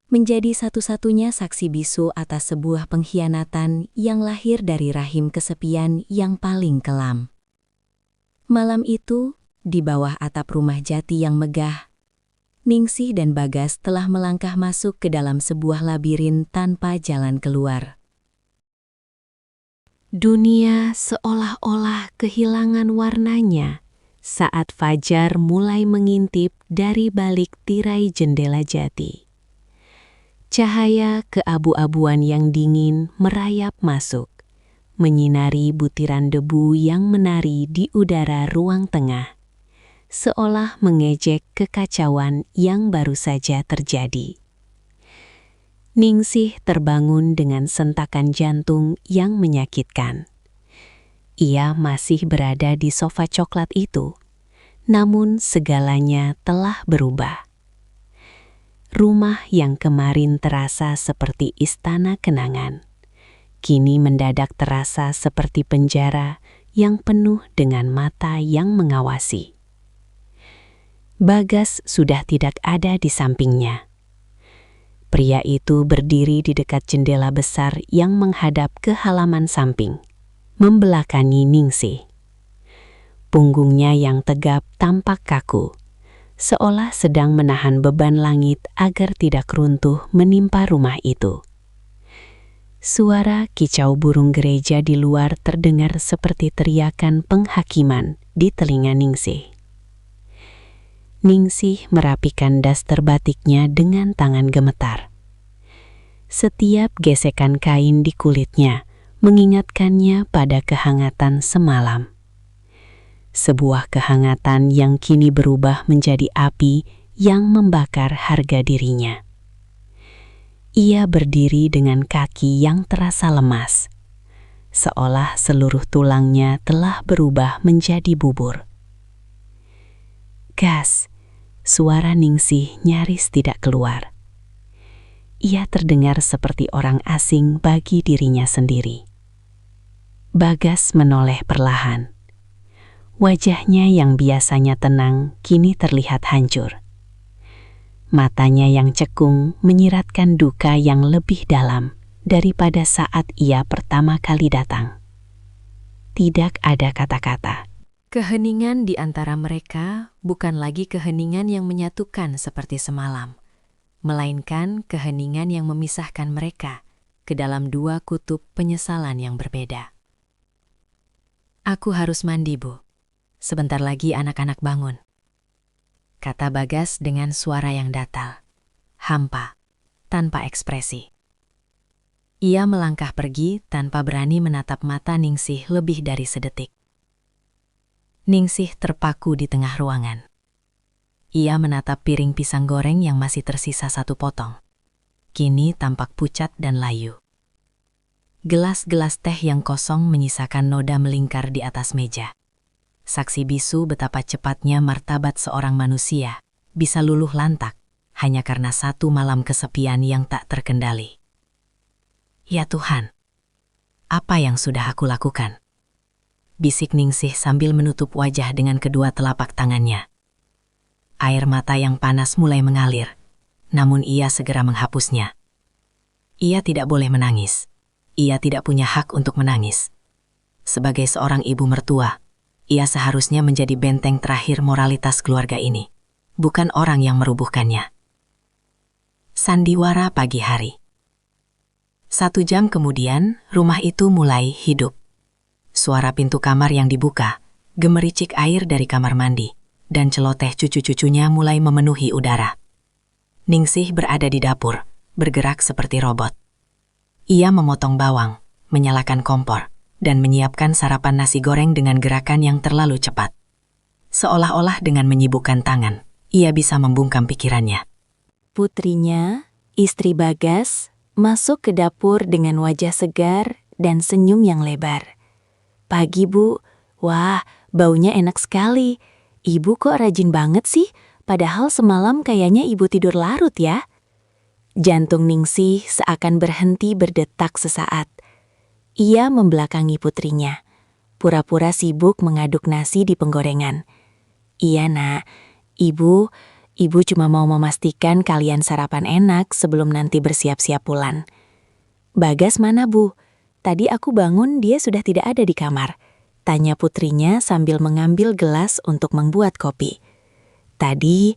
Menjadi satu-satunya saksi bisu atas sebuah pengkhianatan yang lahir dari rahim kesepian yang paling kelam. Malam itu, di bawah atap rumah jati yang megah, Ningsih dan Bagas telah melangkah masuk ke dalam sebuah labirin tanpa jalan keluar. Dunia seolah-olah kehilangan warnanya saat fajar mulai mengintip dari balik tirai jendela jati. Cahaya keabu-abuan yang dingin merayap masuk, menyinari butiran debu yang menari di udara ruang tengah, seolah mengejek kekacauan yang baru saja terjadi. Ningsih terbangun dengan sentakan jantung yang menyakitkan. Ia masih berada di sofa coklat itu, namun segalanya telah berubah. Rumah yang kemarin terasa seperti istana kenangan, kini mendadak terasa seperti penjara yang penuh dengan mata yang mengawasi. Bagas sudah tidak ada di sampingnya. Pria itu berdiri di dekat jendela besar yang menghadap ke halaman samping, membelakangi Ningsih. Punggungnya yang tegap tampak kaku, seolah sedang menahan beban langit agar tidak runtuh menimpa rumah itu. Suara kicau burung gereja di luar terdengar seperti teriakan penghakiman di telinga Ningsih. Ningsih merapikan daster batiknya dengan tangan gemetar. Setiap gesekan kain di kulitnya mengingatkannya pada kehangatan semalam. Sebuah kehangatan yang kini berubah menjadi api yang membakar harga dirinya. Ia berdiri dengan kaki yang terasa lemas, seolah seluruh tulangnya telah berubah menjadi bubur. Gas, suara Ningsih nyaris tidak keluar. Ia terdengar seperti orang asing bagi dirinya sendiri. Bagas menoleh perlahan. Wajahnya yang biasanya tenang kini terlihat hancur. Matanya yang cekung menyiratkan duka yang lebih dalam daripada saat ia pertama kali datang. Tidak ada kata-kata. Keheningan di antara mereka bukan lagi keheningan yang menyatukan seperti semalam, melainkan keheningan yang memisahkan mereka. ke dalam dua kutub penyesalan yang berbeda. "Aku harus mandi, Bu. Sebentar lagi anak-anak bangun," kata Bagas dengan suara yang datal, hampa, tanpa ekspresi. Ia melangkah pergi tanpa berani menatap mata Ningsih lebih dari sedetik. Ningsih terpaku di tengah ruangan. Ia menatap piring pisang goreng yang masih tersisa satu potong. Kini tampak pucat dan layu. Gelas-gelas teh yang kosong menyisakan noda melingkar di atas meja. Saksi bisu betapa cepatnya martabat seorang manusia bisa luluh lantak hanya karena satu malam kesepian yang tak terkendali. "Ya Tuhan, apa yang sudah aku lakukan?" bisik Ningsih sambil menutup wajah dengan kedua telapak tangannya. Air mata yang panas mulai mengalir, namun ia segera menghapusnya. Ia tidak boleh menangis. Ia tidak punya hak untuk menangis. Sebagai seorang ibu mertua, ia seharusnya menjadi benteng terakhir moralitas keluarga ini, bukan orang yang merubuhkannya. Sandiwara pagi hari. 1 jam kemudian, rumah itu mulai hidup. Suara pintu kamar yang dibuka, gemericik air dari kamar mandi, dan celoteh cucu-cucunya mulai memenuhi udara. Ningsih berada di dapur, bergerak seperti robot. Ia memotong bawang, menyalakan kompor, dan menyiapkan sarapan nasi goreng dengan gerakan yang terlalu cepat. Seolah-olah dengan menyibukkan tangan, ia bisa membungkam pikirannya. Putrinya, istri Bagas, masuk ke dapur dengan wajah segar dan senyum yang lebar. "Pagi, Bu. Wah, baunya enak sekali. Ibu kok rajin banget sih? Padahal semalam kayaknya ibu tidur larut ya." Jantung Ningsih seakan berhenti berdetak sesaat. Ia membelakangi putrinya, pura-pura sibuk mengaduk nasi di penggorengan. "Iya, Nak. Ibu cuma mau memastikan kalian sarapan enak sebelum nanti bersiap-siap pulang." "Bagas mana, Bu? Tadi aku bangun dia sudah tidak ada di kamar," tanya putrinya sambil mengambil gelas untuk membuat kopi. Tadi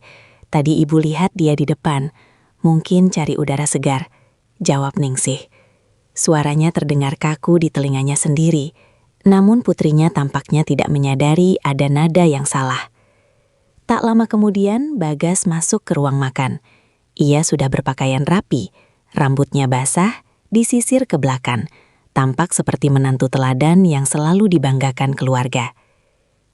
ibu lihat dia di depan, mungkin cari udara segar," jawab Ningsih. Suaranya terdengar kaku di telinganya sendiri, namun putrinya tampaknya tidak menyadari ada nada yang salah. Tak lama kemudian, Bagas masuk ke ruang makan. Ia sudah berpakaian rapi, rambutnya basah, disisir ke belakang, tampak seperti menantu teladan yang selalu dibanggakan keluarga.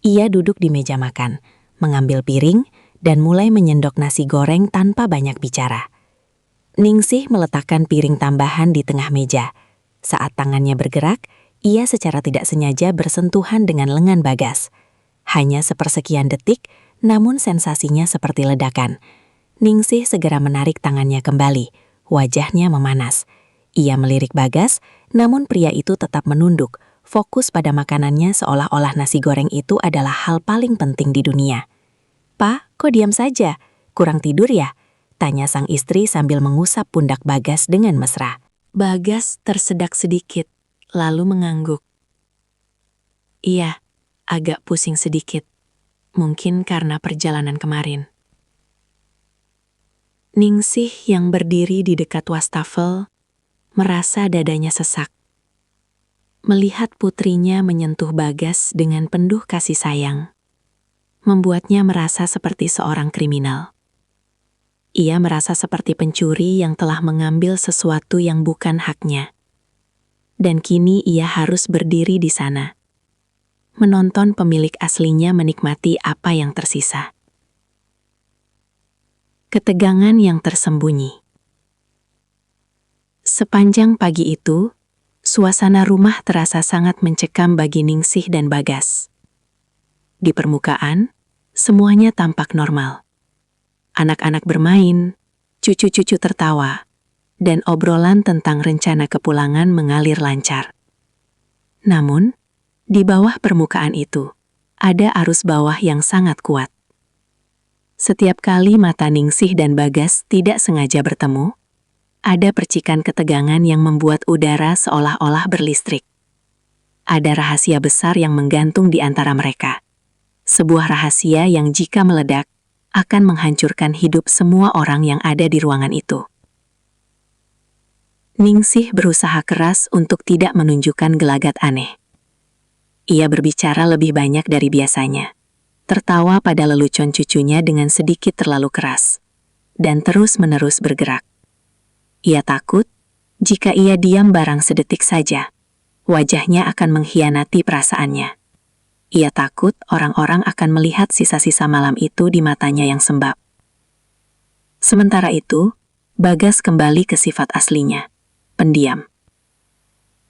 Ia duduk di meja makan, mengambil piring, dan mulai menyendok nasi goreng tanpa banyak bicara. Ningsih meletakkan piring tambahan di tengah meja. Saat tangannya bergerak, ia secara tidak sengaja bersentuhan dengan lengan Bagas. Hanya sepersekian detik, namun sensasinya seperti ledakan. Ningsih segera menarik tangannya kembali, wajahnya memanas. Ia melirik Bagas, namun pria itu tetap menunduk, fokus pada makanannya seolah-olah nasi goreng itu adalah hal paling penting di dunia. "Pak, kok diam saja? Kurang tidur ya?" tanya sang istri sambil mengusap pundak Bagas dengan mesra. Bagas tersedak sedikit, lalu mengangguk. "Iya, agak pusing sedikit. Mungkin karena perjalanan kemarin." Ningsih yang berdiri di dekat wastafel merasa dadanya sesak. Melihat putrinya menyentuh Bagas dengan penuh kasih sayang, membuatnya merasa seperti seorang kriminal. Ia merasa seperti pencuri yang telah mengambil sesuatu yang bukan haknya. Dan kini ia harus berdiri di sana, menonton pemilik aslinya menikmati apa yang tersisa. Ketegangan yang tersembunyi. Sepanjang pagi itu, suasana rumah terasa sangat mencekam bagi Ningsih dan Bagas. Di permukaan, semuanya tampak normal. Anak-anak bermain, cucu-cucu tertawa, dan obrolan tentang rencana kepulangan mengalir lancar. Namun, di bawah permukaan itu, ada arus bawah yang sangat kuat. Setiap kali mata Ningsih dan Bagas tidak sengaja bertemu, ada percikan ketegangan yang membuat udara seolah-olah berlistrik. Ada rahasia besar yang menggantung di antara mereka. Sebuah rahasia yang jika meledak, akan menghancurkan hidup semua orang yang ada di ruangan itu. Ningsih berusaha keras untuk tidak menunjukkan gelagat aneh. Ia berbicara lebih banyak dari biasanya, tertawa pada lelucon cucunya dengan sedikit terlalu keras, dan terus-menerus bergerak. Ia takut, jika ia diam barang sedetik saja, wajahnya akan mengkhianati perasaannya. Ia takut orang-orang akan melihat sisa-sisa malam itu di matanya yang sembab. Sementara itu, Bagas kembali ke sifat aslinya, pendiam.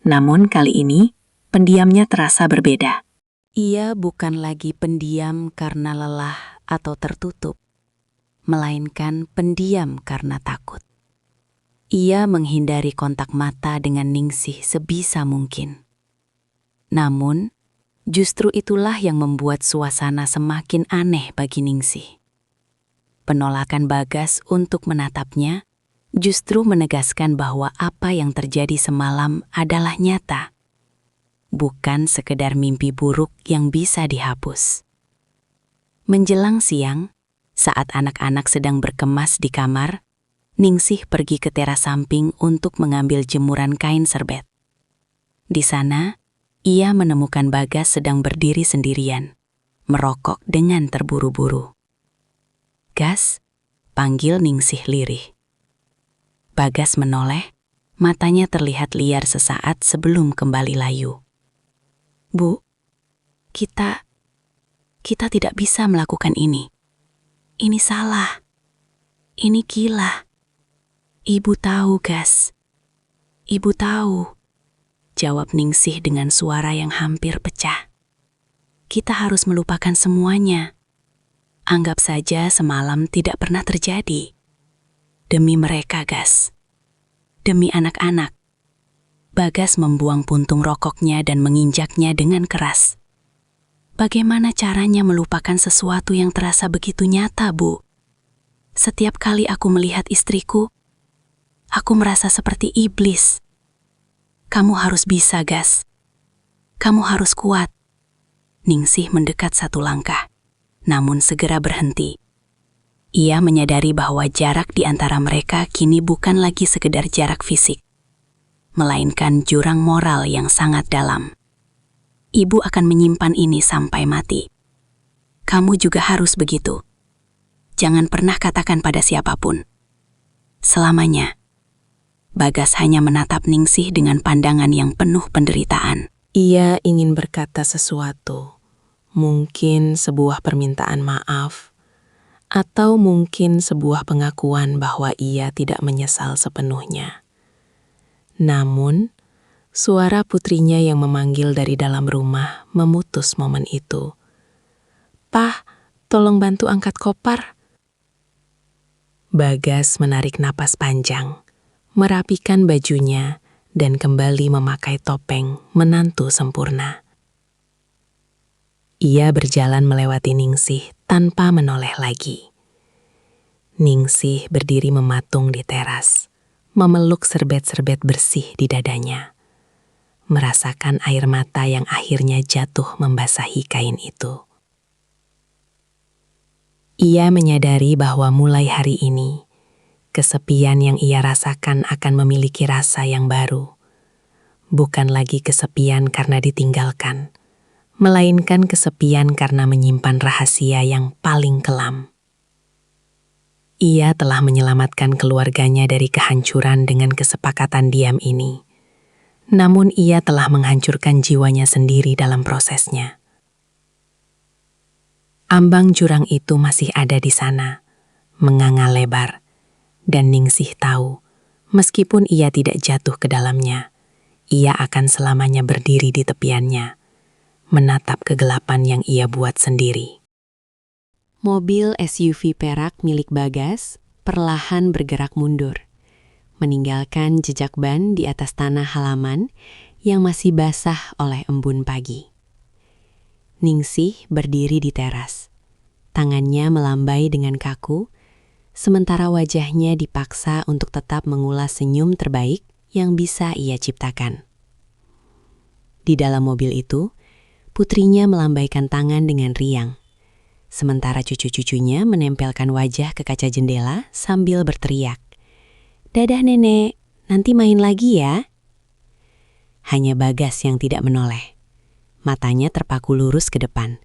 Namun kali ini, pendiamnya terasa berbeda. Ia bukan lagi pendiam karena lelah atau tertutup, melainkan pendiam karena takut. Ia menghindari kontak mata dengan Ningsih sebisa mungkin. Namun, justru itulah yang membuat suasana semakin aneh bagi Ningsih. Penolakan Bagas untuk menatapnya justru menegaskan bahwa apa yang terjadi semalam adalah nyata, bukan sekedar mimpi buruk yang bisa dihapus. Menjelang siang, saat anak-anak sedang berkemas di kamar, Ningsih pergi ke teras samping untuk mengambil jemuran kain serbet. Di sana, ia menemukan Bagas sedang berdiri sendirian, merokok dengan terburu-buru. "Gas," panggil Ningsih lirih. Bagas menoleh, matanya terlihat liar sesaat sebelum kembali layu. "Bu, kita tidak bisa melakukan ini. Ini salah. Ini gila. Ibu tahu, Gas. Ibu tahu," jawab Ningsih dengan suara yang hampir pecah. "Kita harus melupakan semuanya. Anggap saja semalam tidak pernah terjadi. Demi mereka, Gas. Demi anak-anak." Bagas membuang puntung rokoknya dan menginjaknya dengan keras. "Bagaimana caranya melupakan sesuatu yang terasa begitu nyata, Bu? Setiap kali aku melihat istriku, aku merasa seperti iblis. Kamu harus bisa, Gas. Kamu harus kuat." Ningsih mendekat satu langkah, namun segera berhenti. Ia menyadari bahwa jarak di antara mereka kini bukan lagi sekedar jarak fisik, melainkan jurang moral yang sangat dalam. "Ibu akan menyimpan ini sampai mati. Kamu juga harus begitu. Jangan pernah katakan pada siapapun. Selamanya." Bagas hanya menatap Ningsih dengan pandangan yang penuh penderitaan. Ia ingin berkata sesuatu, mungkin sebuah permintaan maaf, atau mungkin sebuah pengakuan bahwa ia tidak menyesal sepenuhnya. Namun, suara putrinya yang memanggil dari dalam rumah memutus momen itu. "Pah, tolong bantu angkat kopar." Bagas menarik napas panjang, merapikan bajunya, dan kembali memakai topeng menantu sempurna. Ia berjalan melewati Ningsih tanpa menoleh lagi. Ningsih berdiri mematung di teras, memeluk serbet-serbet bersih di dadanya, merasakan air mata yang akhirnya jatuh membasahi kain itu. Ia menyadari bahwa mulai hari ini, kesepian yang ia rasakan akan memiliki rasa yang baru. Bukan lagi kesepian karena ditinggalkan, melainkan kesepian karena menyimpan rahasia yang paling kelam. Ia telah menyelamatkan keluarganya dari kehancuran dengan kesepakatan diam ini. Namun ia telah menghancurkan jiwanya sendiri dalam prosesnya. Ambang jurang itu masih ada di sana, menganga lebar. Dan Ningsih tahu, meskipun ia tidak jatuh ke dalamnya, ia akan selamanya berdiri di tepiannya, menatap kegelapan yang ia buat sendiri. Mobil SUV perak milik Bagas perlahan bergerak mundur, meninggalkan jejak ban di atas tanah halaman yang masih basah oleh embun pagi. Ningsih berdiri di teras, tangannya melambai dengan kaku, sementara wajahnya dipaksa untuk tetap mengulas senyum terbaik yang bisa ia ciptakan. Di dalam mobil itu, putrinya melambaikan tangan dengan riang, sementara cucu-cucunya menempelkan wajah ke kaca jendela sambil berteriak, "Dadah nenek, nanti main lagi ya. Hanya Bagas yang tidak menoleh. Matanya terpaku lurus ke depan.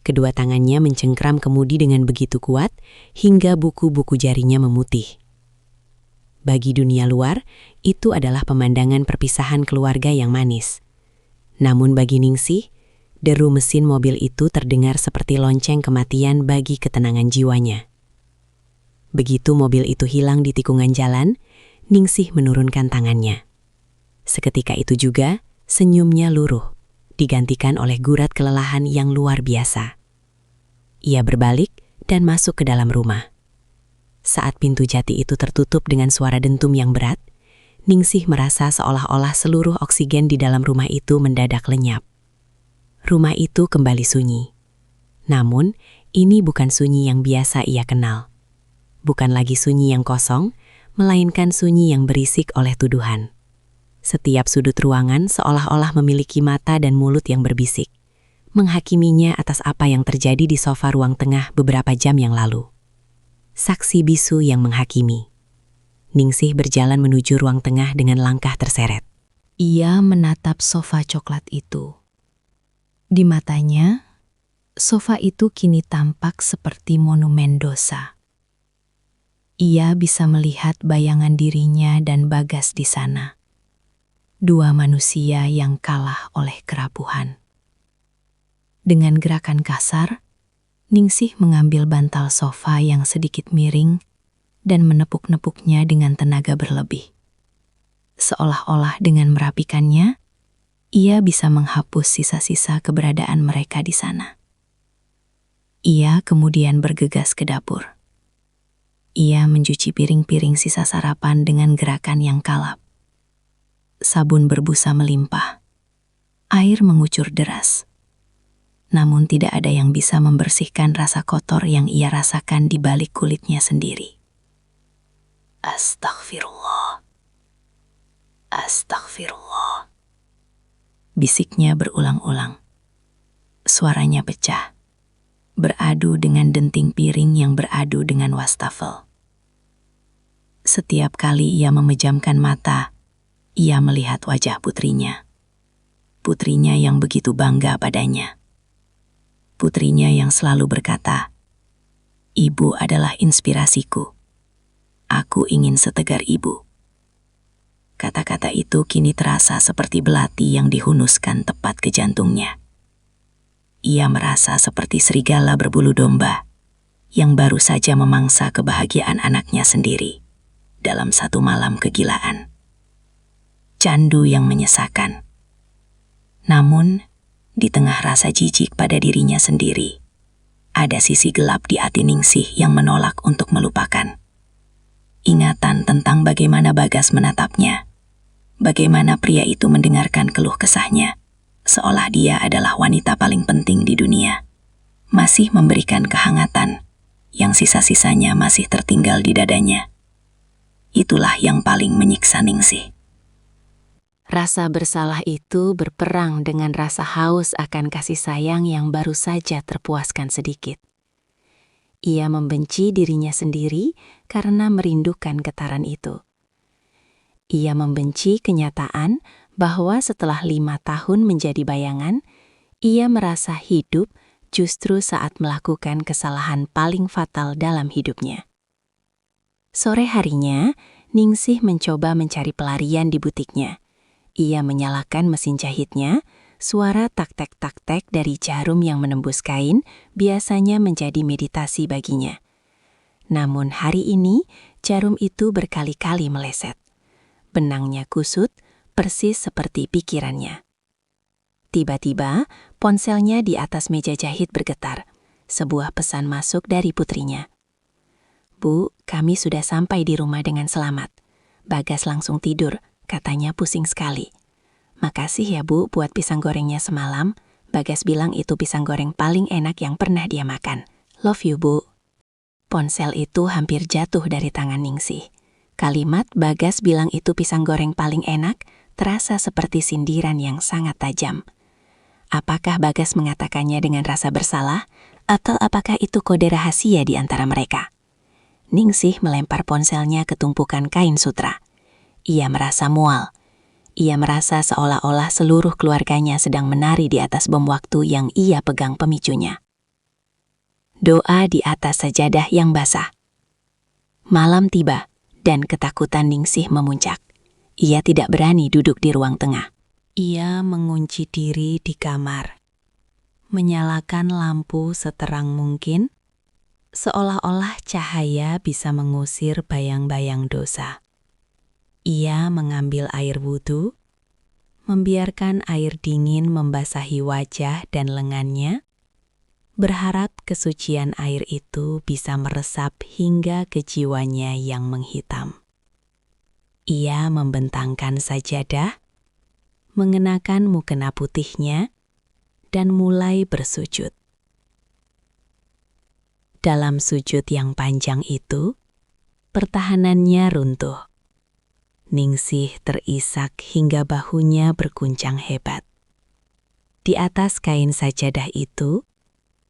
Kedua tangannya mencengkram kemudi dengan begitu kuat hingga buku-buku jarinya memutih. Bagi dunia luar, itu adalah pemandangan perpisahan keluarga yang manis. Namun bagi Ningsih, deru mesin mobil itu terdengar seperti lonceng kematian bagi ketenangan jiwanya. Begitu mobil itu hilang di tikungan jalan, Ningsih menurunkan tangannya. Seketika itu juga, senyumnya luruh, digantikan oleh gurat kelelahan yang luar biasa. Ia berbalik dan masuk ke dalam rumah. Saat pintu jati itu tertutup dengan suara dentum yang berat, Ningsih merasa seolah-olah seluruh oksigen di dalam rumah itu mendadak lenyap. Rumah itu kembali sunyi. Namun, ini bukan sunyi yang biasa ia kenal. Bukan lagi sunyi yang kosong, melainkan sunyi yang berisik oleh tuduhan. Setiap sudut ruangan seolah-olah memiliki mata dan mulut yang berbisik, menghakiminya atas apa yang terjadi di sofa ruang tengah beberapa jam yang lalu. Saksi bisu yang menghakimi. Ningsih berjalan menuju ruang tengah dengan langkah terseret. Ia menatap sofa coklat itu. Di matanya, sofa itu kini tampak seperti monumen dosa. Ia bisa melihat bayangan dirinya dan Bagas di sana. Dua manusia yang kalah oleh kerapuhan. Dengan gerakan kasar, Ningsih mengambil bantal sofa yang sedikit miring dan menepuk-nepuknya dengan tenaga berlebih. Seolah-olah dengan merapikannya, ia bisa menghapus sisa-sisa keberadaan mereka di sana. Ia kemudian bergegas ke dapur. Ia mencuci piring-piring sisa sarapan dengan gerakan yang kalap. Sabun berbusa melimpah. Air mengucur deras. Namun tidak ada yang bisa membersihkan rasa kotor yang ia rasakan di balik kulitnya sendiri. Astaghfirullah. Astaghfirullah. Bisiknya berulang-ulang. Suaranya pecah, beradu dengan denting piring yang beradu dengan wastafel. Setiap kali ia memejamkan mata, ia melihat wajah putrinya. Putrinya yang begitu bangga padanya. Putrinya yang selalu berkata, "Ibu adalah inspirasiku. Aku ingin setegar ibu." Kata-kata itu kini terasa seperti belati yang dihunuskan tepat ke jantungnya. Ia merasa seperti serigala berbulu domba yang baru saja memangsa kebahagiaan anaknya sendiri dalam satu malam kegilaan. Candu yang menyesakan. Namun, di tengah rasa jijik pada dirinya sendiri, ada sisi gelap di hati Ningsih yang menolak untuk melupakan. Ingatan tentang bagaimana Bagas menatapnya, bagaimana pria itu mendengarkan keluh kesahnya, seolah dia adalah wanita paling penting di dunia, masih memberikan kehangatan yang sisa-sisanya masih tertinggal di dadanya. Itulah yang paling menyiksa Ningsih. Rasa bersalah itu berperang dengan rasa haus akan kasih sayang yang baru saja terpuaskan sedikit. Ia membenci dirinya sendiri karena merindukan getaran itu. Ia membenci kenyataan bahwa setelah 5 tahun menjadi bayangan, ia merasa hidup justru saat melakukan kesalahan paling fatal dalam hidupnya. Sore harinya, Ningsih mencoba mencari pelarian di butiknya. Ia menyalakan mesin jahitnya, suara tak-tek dari jarum yang menembus kain biasanya menjadi meditasi baginya. Namun hari ini, jarum itu berkali-kali meleset. Benangnya kusut, persis seperti pikirannya. Tiba-tiba, ponselnya di atas meja jahit bergetar. Sebuah pesan masuk dari putrinya. "Bu, kami sudah sampai di rumah dengan selamat. Bagas langsung tidur, katanya pusing sekali. Makasih ya Bu buat pisang gorengnya semalam. Bagas bilang itu pisang goreng paling enak yang pernah dia makan. Love you Bu." Ponsel itu hampir jatuh dari tangan Ningsih. Kalimat Bagas bilang itu pisang goreng paling enak terasa seperti sindiran yang sangat tajam. Apakah Bagas mengatakannya dengan rasa bersalah, atau apakah itu kode rahasia di antara mereka? Ningsih melempar ponselnya ke tumpukan kain sutra. Ia merasa mual. Ia merasa seolah-olah seluruh keluarganya sedang menari di atas bom waktu yang ia pegang pemicunya. Doa di atas sajadah yang basah. Malam tiba dan ketakutan Ningsih memuncak. Ia tidak berani duduk di ruang tengah. Ia mengunci diri di kamar, menyalakan lampu seterang mungkin, seolah-olah cahaya bisa mengusir bayang-bayang dosa. Ia mengambil air wudhu, membiarkan air dingin membasahi wajah dan lengannya, berharap kesucian air itu bisa meresap hingga ke jiwanya yang menghitam. Ia membentangkan sajadah, mengenakan mukena putihnya, dan mulai bersujud. Dalam sujud yang panjang itu, pertahanannya runtuh. Ningsih terisak hingga bahunya berguncang hebat. Di atas kain sajadah itu,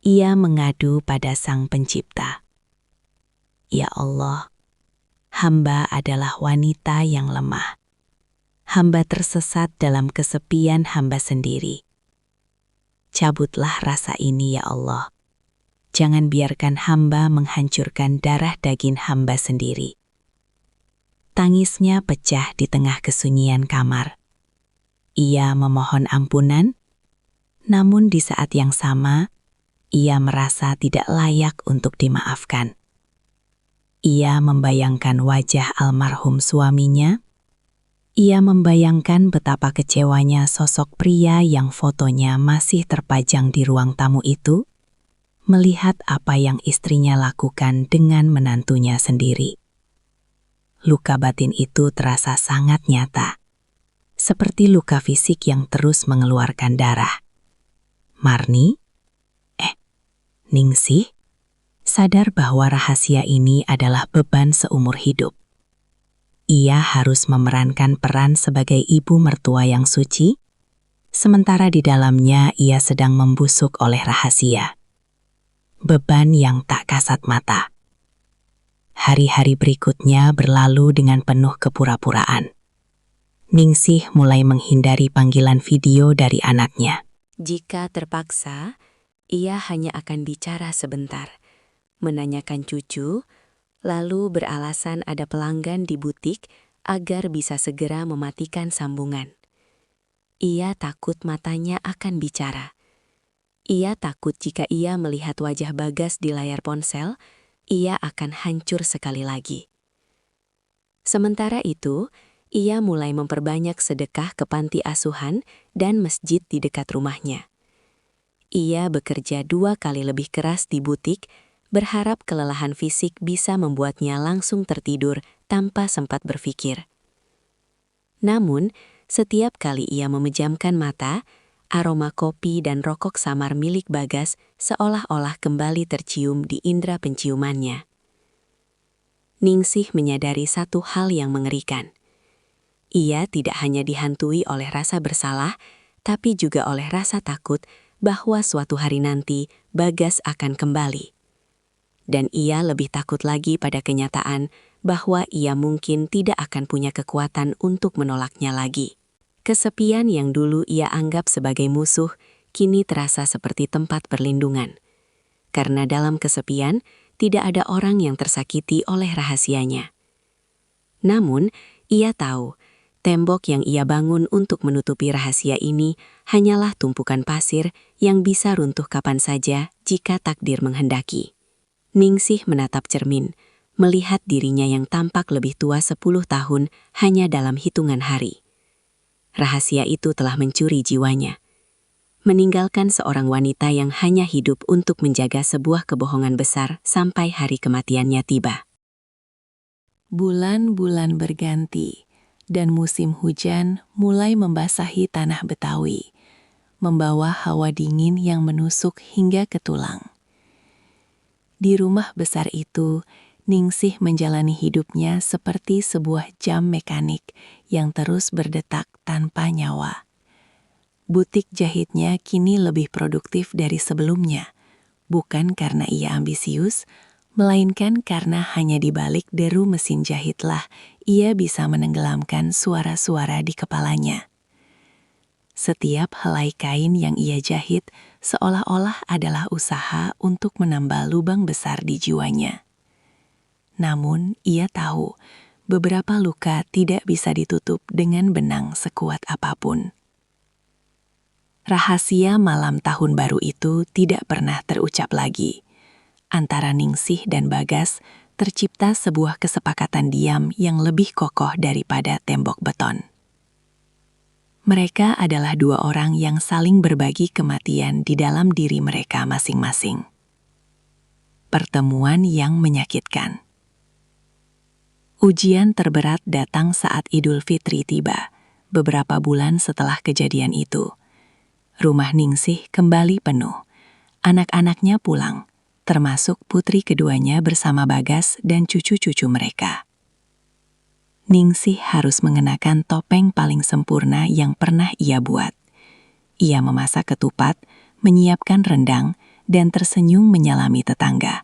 ia mengadu pada Sang Pencipta. Ya Allah, hamba adalah wanita yang lemah. Hamba tersesat dalam kesepian hamba sendiri. Cabutlah rasa ini ya Allah. Jangan biarkan hamba menghancurkan darah daging hamba sendiri. Tangisnya pecah di tengah kesunyian kamar. Ia memohon ampunan, namun di saat yang sama, ia merasa tidak layak untuk dimaafkan. Ia membayangkan wajah almarhum suaminya. Ia membayangkan betapa kecewanya sosok pria yang fotonya masih terpajang di ruang tamu itu, melihat apa yang istrinya lakukan dengan menantunya sendiri. Luka batin itu terasa sangat nyata, seperti luka fisik yang terus mengeluarkan darah. Marni? Ningsih? Sadar bahwa rahasia ini adalah beban seumur hidup. Ia harus memerankan peran sebagai ibu mertua yang suci, sementara di dalamnya ia sedang membusuk oleh rahasia. Beban yang tak kasat mata. Hari-hari berikutnya berlalu dengan penuh kepura-puraan. Ningsih mulai menghindari panggilan video dari anaknya. Jika terpaksa, ia hanya akan bicara sebentar, menanyakan cucu, lalu beralasan ada pelanggan di butik agar bisa segera mematikan sambungan. Ia takut matanya akan bicara. Ia takut jika ia melihat wajah Bagas di layar ponsel, ia akan hancur sekali lagi. Sementara itu, ia mulai memperbanyak sedekah ke panti asuhan dan masjid di dekat rumahnya. Ia bekerja 2 kali lebih keras di butik, berharap kelelahan fisik bisa membuatnya langsung tertidur tanpa sempat berpikir. Namun, setiap kali ia memejamkan mata, aroma kopi dan rokok samar milik Bagas seolah-olah kembali tercium di indera penciumannya. Ningsih menyadari satu hal yang mengerikan. Ia tidak hanya dihantui oleh rasa bersalah, tapi juga oleh rasa takut bahwa suatu hari nanti Bagas akan kembali. Dan ia lebih takut lagi pada kenyataan bahwa ia mungkin tidak akan punya kekuatan untuk menolaknya lagi. Kesepian yang dulu ia anggap sebagai musuh, kini terasa seperti tempat perlindungan. Karena dalam kesepian, tidak ada orang yang tersakiti oleh rahasianya. Namun, ia tahu, tembok yang ia bangun untuk menutupi rahasia ini hanyalah tumpukan pasir yang bisa runtuh kapan saja jika takdir menghendaki. Ningsih menatap cermin, melihat dirinya yang tampak lebih tua 10 tahun hanya dalam hitungan hari. Rahasia itu telah mencuri jiwanya, meninggalkan seorang wanita yang hanya hidup untuk menjaga sebuah kebohongan besar sampai hari kematiannya tiba. Bulan-bulan berganti, dan musim hujan mulai membasahi tanah Betawi, membawa hawa dingin yang menusuk hingga ke tulang. Di rumah besar itu, Ningsih menjalani hidupnya seperti sebuah jam mekanik yang terus berdetak tanpa nyawa. Butik jahitnya kini lebih produktif dari sebelumnya, bukan karena ia ambisius, melainkan karena hanya di balik deru mesin jahitlah ia bisa menenggelamkan suara-suara di kepalanya. Setiap helai kain yang ia jahit seolah-olah adalah usaha untuk menambal lubang besar di jiwanya. Namun, ia tahu beberapa luka tidak bisa ditutup dengan benang sekuat apapun. Rahasia malam tahun baru itu tidak pernah terucap lagi. Antara Ningsih dan Bagas tercipta sebuah kesepakatan diam yang lebih kokoh daripada tembok beton. Mereka adalah dua orang yang saling berbagi kematian di dalam diri mereka masing-masing. Pertemuan yang menyakitkan. Ujian terberat datang saat Idul Fitri tiba, beberapa bulan setelah kejadian itu. Rumah Ningsih kembali penuh. Anak-anaknya pulang, termasuk putri keduanya bersama Bagas dan cucu-cucu mereka. Ningsih harus mengenakan topeng paling sempurna yang pernah ia buat. Ia memasak ketupat, menyiapkan rendang, dan tersenyum menyalami tetangga,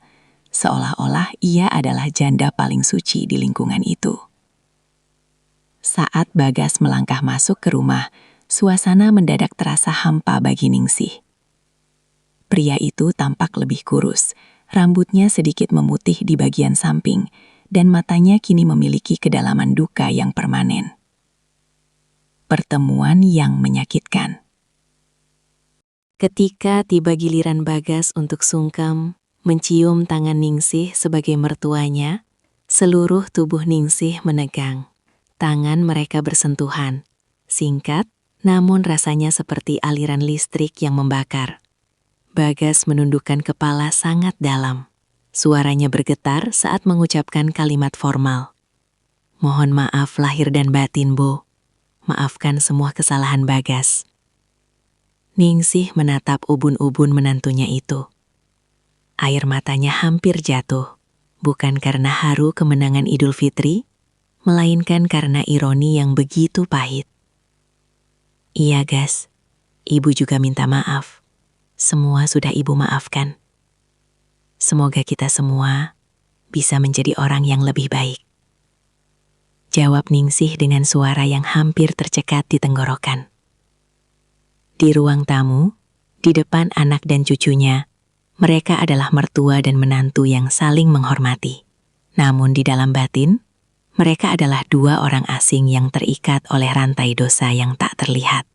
seolah-olah ia adalah janda paling suci di lingkungan itu. Saat Bagas melangkah masuk ke rumah, suasana mendadak terasa hampa bagi Ningsih. Pria itu tampak lebih kurus, rambutnya sedikit memutih di bagian samping, dan matanya kini memiliki kedalaman duka yang permanen. Pertemuan yang menyakitkan. Ketika tiba giliran Bagas untuk sungkem, mencium tangan Ningsih sebagai mertuanya, seluruh tubuh Ningsih menegang. Tangan mereka bersentuhan, singkat, namun rasanya seperti aliran listrik yang membakar. Bagas menundukkan kepala sangat dalam. Suaranya bergetar saat mengucapkan kalimat formal. Mohon maaf lahir dan batin, Bu. Maafkan semua kesalahan Bagas. Ningsih menatap ubun-ubun menantunya itu. Air matanya hampir jatuh, bukan karena haru kemenangan Idul Fitri, melainkan karena ironi yang begitu pahit. Iya, Gas. Ibu juga minta maaf. Semua sudah Ibu maafkan. Semoga kita semua bisa menjadi orang yang lebih baik. Jawab Ningsih dengan suara yang hampir tercekat di tenggorokan. Di ruang tamu, di depan anak dan cucunya, mereka adalah mertua dan menantu yang saling menghormati. Namun di dalam batin, mereka adalah dua orang asing yang terikat oleh rantai dosa yang tak terlihat.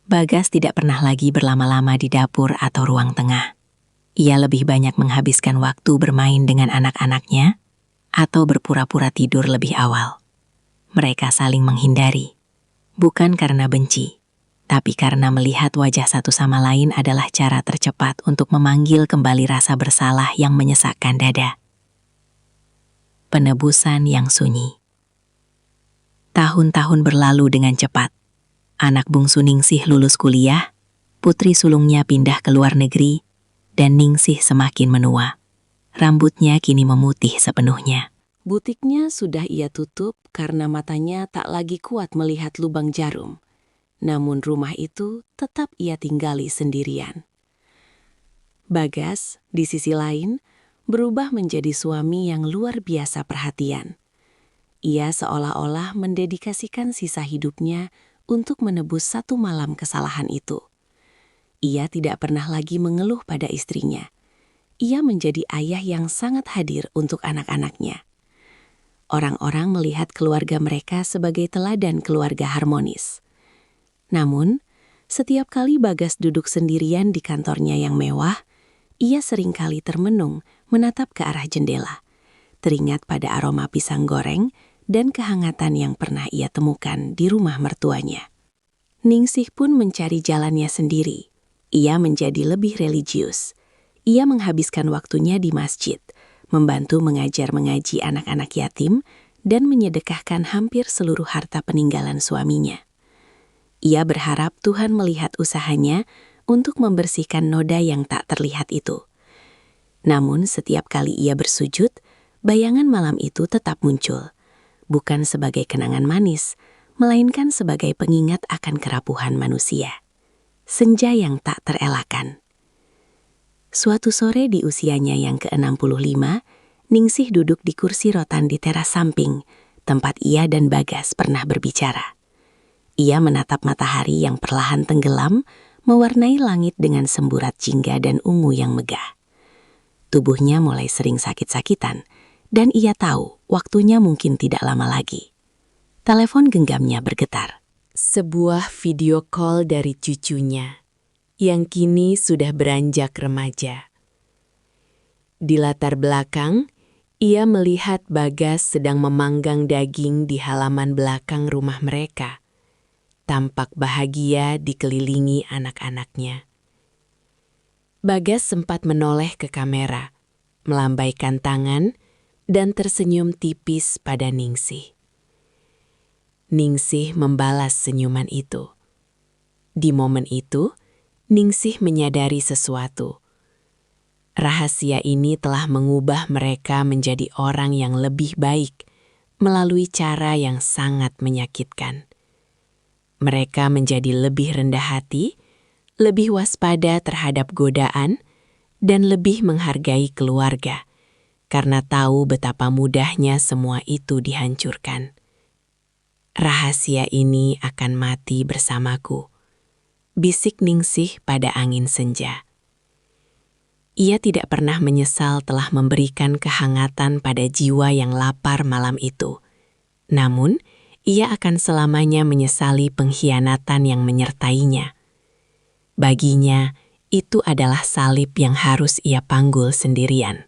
Bagas tidak pernah lagi berlama-lama di dapur atau ruang tengah. Ia lebih banyak menghabiskan waktu bermain dengan anak-anaknya atau berpura-pura tidur lebih awal. Mereka saling menghindari, bukan karena benci, tapi karena melihat wajah satu sama lain adalah cara tercepat untuk memanggil kembali rasa bersalah yang menyesakkan dada. Penebusan yang sunyi. Tahun-tahun berlalu dengan cepat. Anak bungsu Ningsih lulus kuliah, putri sulungnya pindah ke luar negeri, dan Ningsih semakin menua. Rambutnya kini memutih sepenuhnya. Butiknya sudah ia tutup karena matanya tak lagi kuat melihat lubang jarum. Namun rumah itu tetap ia tinggali sendirian. Bagas, di sisi lain, berubah menjadi suami yang luar biasa perhatian. Ia seolah-olah mendedikasikan sisa hidupnya untuk menebus satu malam kesalahan itu. Ia tidak pernah lagi mengeluh pada istrinya. Ia menjadi ayah yang sangat hadir untuk anak-anaknya. Orang-orang melihat keluarga mereka sebagai teladan keluarga harmonis. Namun, setiap kali Bagas duduk sendirian di kantornya yang mewah, ia seringkali termenung menatap ke arah jendela, teringat pada aroma pisang goreng dan kehangatan yang pernah ia temukan di rumah mertuanya. Ningsih pun mencari jalannya sendiri. Ia menjadi lebih religius. Ia menghabiskan waktunya di masjid, membantu mengajar mengaji anak-anak yatim, dan menyedekahkan hampir seluruh harta peninggalan suaminya. Ia berharap Tuhan melihat usahanya untuk membersihkan noda yang tak terlihat itu. Namun setiap kali ia bersujud, bayangan malam itu tetap muncul, bukan sebagai kenangan manis, melainkan sebagai pengingat akan kerapuhan manusia. Senja yang tak terelakkan. Suatu sore di usianya yang ke-65, Ningsih duduk di kursi rotan di teras samping, tempat ia dan Bagas pernah berbicara. Ia menatap matahari yang perlahan tenggelam, mewarnai langit dengan semburat jingga dan ungu yang megah. Tubuhnya mulai sering sakit-sakitan, dan ia tahu waktunya mungkin tidak lama lagi. Telepon genggamnya bergetar. Sebuah video call dari cucunya, yang kini sudah beranjak remaja. Di latar belakang, ia melihat Bagas sedang memanggang daging di halaman belakang rumah mereka. Tampak bahagia dikelilingi anak-anaknya. Bagas sempat menoleh ke kamera, melambaikan tangan, dan tersenyum tipis pada Ningsih. Ningsih membalas senyuman itu. Di momen itu, Ningsih menyadari sesuatu. Rahasia ini telah mengubah mereka menjadi orang yang lebih baik melalui cara yang sangat menyakitkan. Mereka menjadi lebih rendah hati, lebih waspada terhadap godaan, dan lebih menghargai keluarga, karena tahu betapa mudahnya semua itu dihancurkan. Rahasia ini akan mati bersamaku, bisik Ningsih pada angin senja. Ia tidak pernah menyesal telah memberikan kehangatan pada jiwa yang lapar malam itu. Namun, ia akan selamanya menyesali pengkhianatan yang menyertainya. Baginya, itu adalah salib yang harus ia panggul sendirian.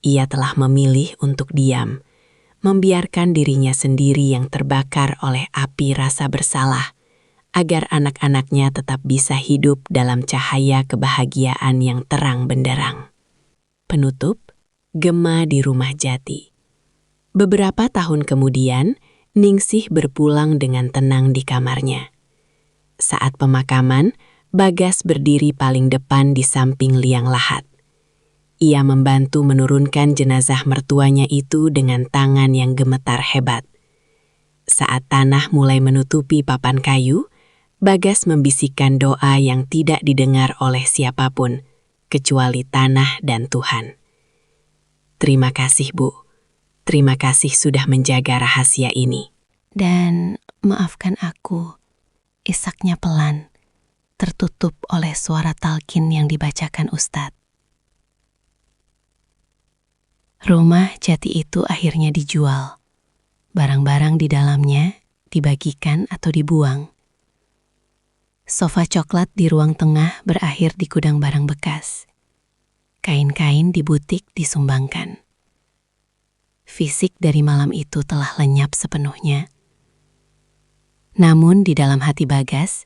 Ia telah memilih untuk diam, membiarkan dirinya sendiri yang terbakar oleh api rasa bersalah, agar anak-anaknya tetap bisa hidup dalam cahaya kebahagiaan yang terang benderang. Penutup, Gema di Rumah Jati. Beberapa tahun kemudian, Ningsih berpulang dengan tenang di kamarnya. Saat pemakaman, Bagas berdiri paling depan di samping liang lahat. Ia membantu menurunkan jenazah mertuanya itu dengan tangan yang gemetar hebat. Saat tanah mulai menutupi papan kayu, Bagas membisikkan doa yang tidak didengar oleh siapapun, kecuali tanah dan Tuhan. Terima kasih, Bu. Terima kasih sudah menjaga rahasia ini. Dan maafkan aku, isaknya pelan, tertutup oleh suara talqin yang dibacakan Ustadz. Rumah jati itu akhirnya dijual. Barang-barang di dalamnya dibagikan atau dibuang. Sofa coklat di ruang tengah berakhir di gudang barang bekas. Kain-kain di butik disumbangkan. Fisik dari malam itu telah lenyap sepenuhnya. Namun di dalam hati Bagas,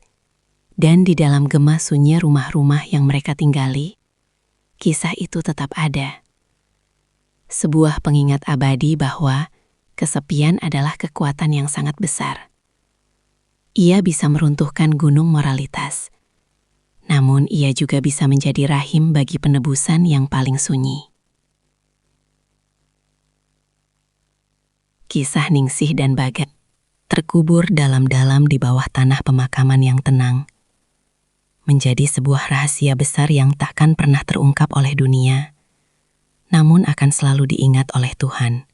dan di dalam gema sunyi rumah-rumah yang mereka tinggali, kisah itu tetap ada. Sebuah pengingat abadi bahwa kesepian adalah kekuatan yang sangat besar. Ia bisa meruntuhkan gunung moralitas, namun ia juga bisa menjadi rahim bagi penebusan yang paling sunyi. Kisah Ningsih dan Bagas terkubur dalam-dalam di bawah tanah pemakaman yang tenang, menjadi sebuah rahasia besar yang takkan pernah terungkap oleh dunia, namun akan selalu diingat oleh Tuhan,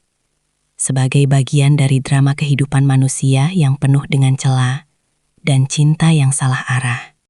sebagai bagian dari drama kehidupan manusia yang penuh dengan celah dan cinta yang salah arah.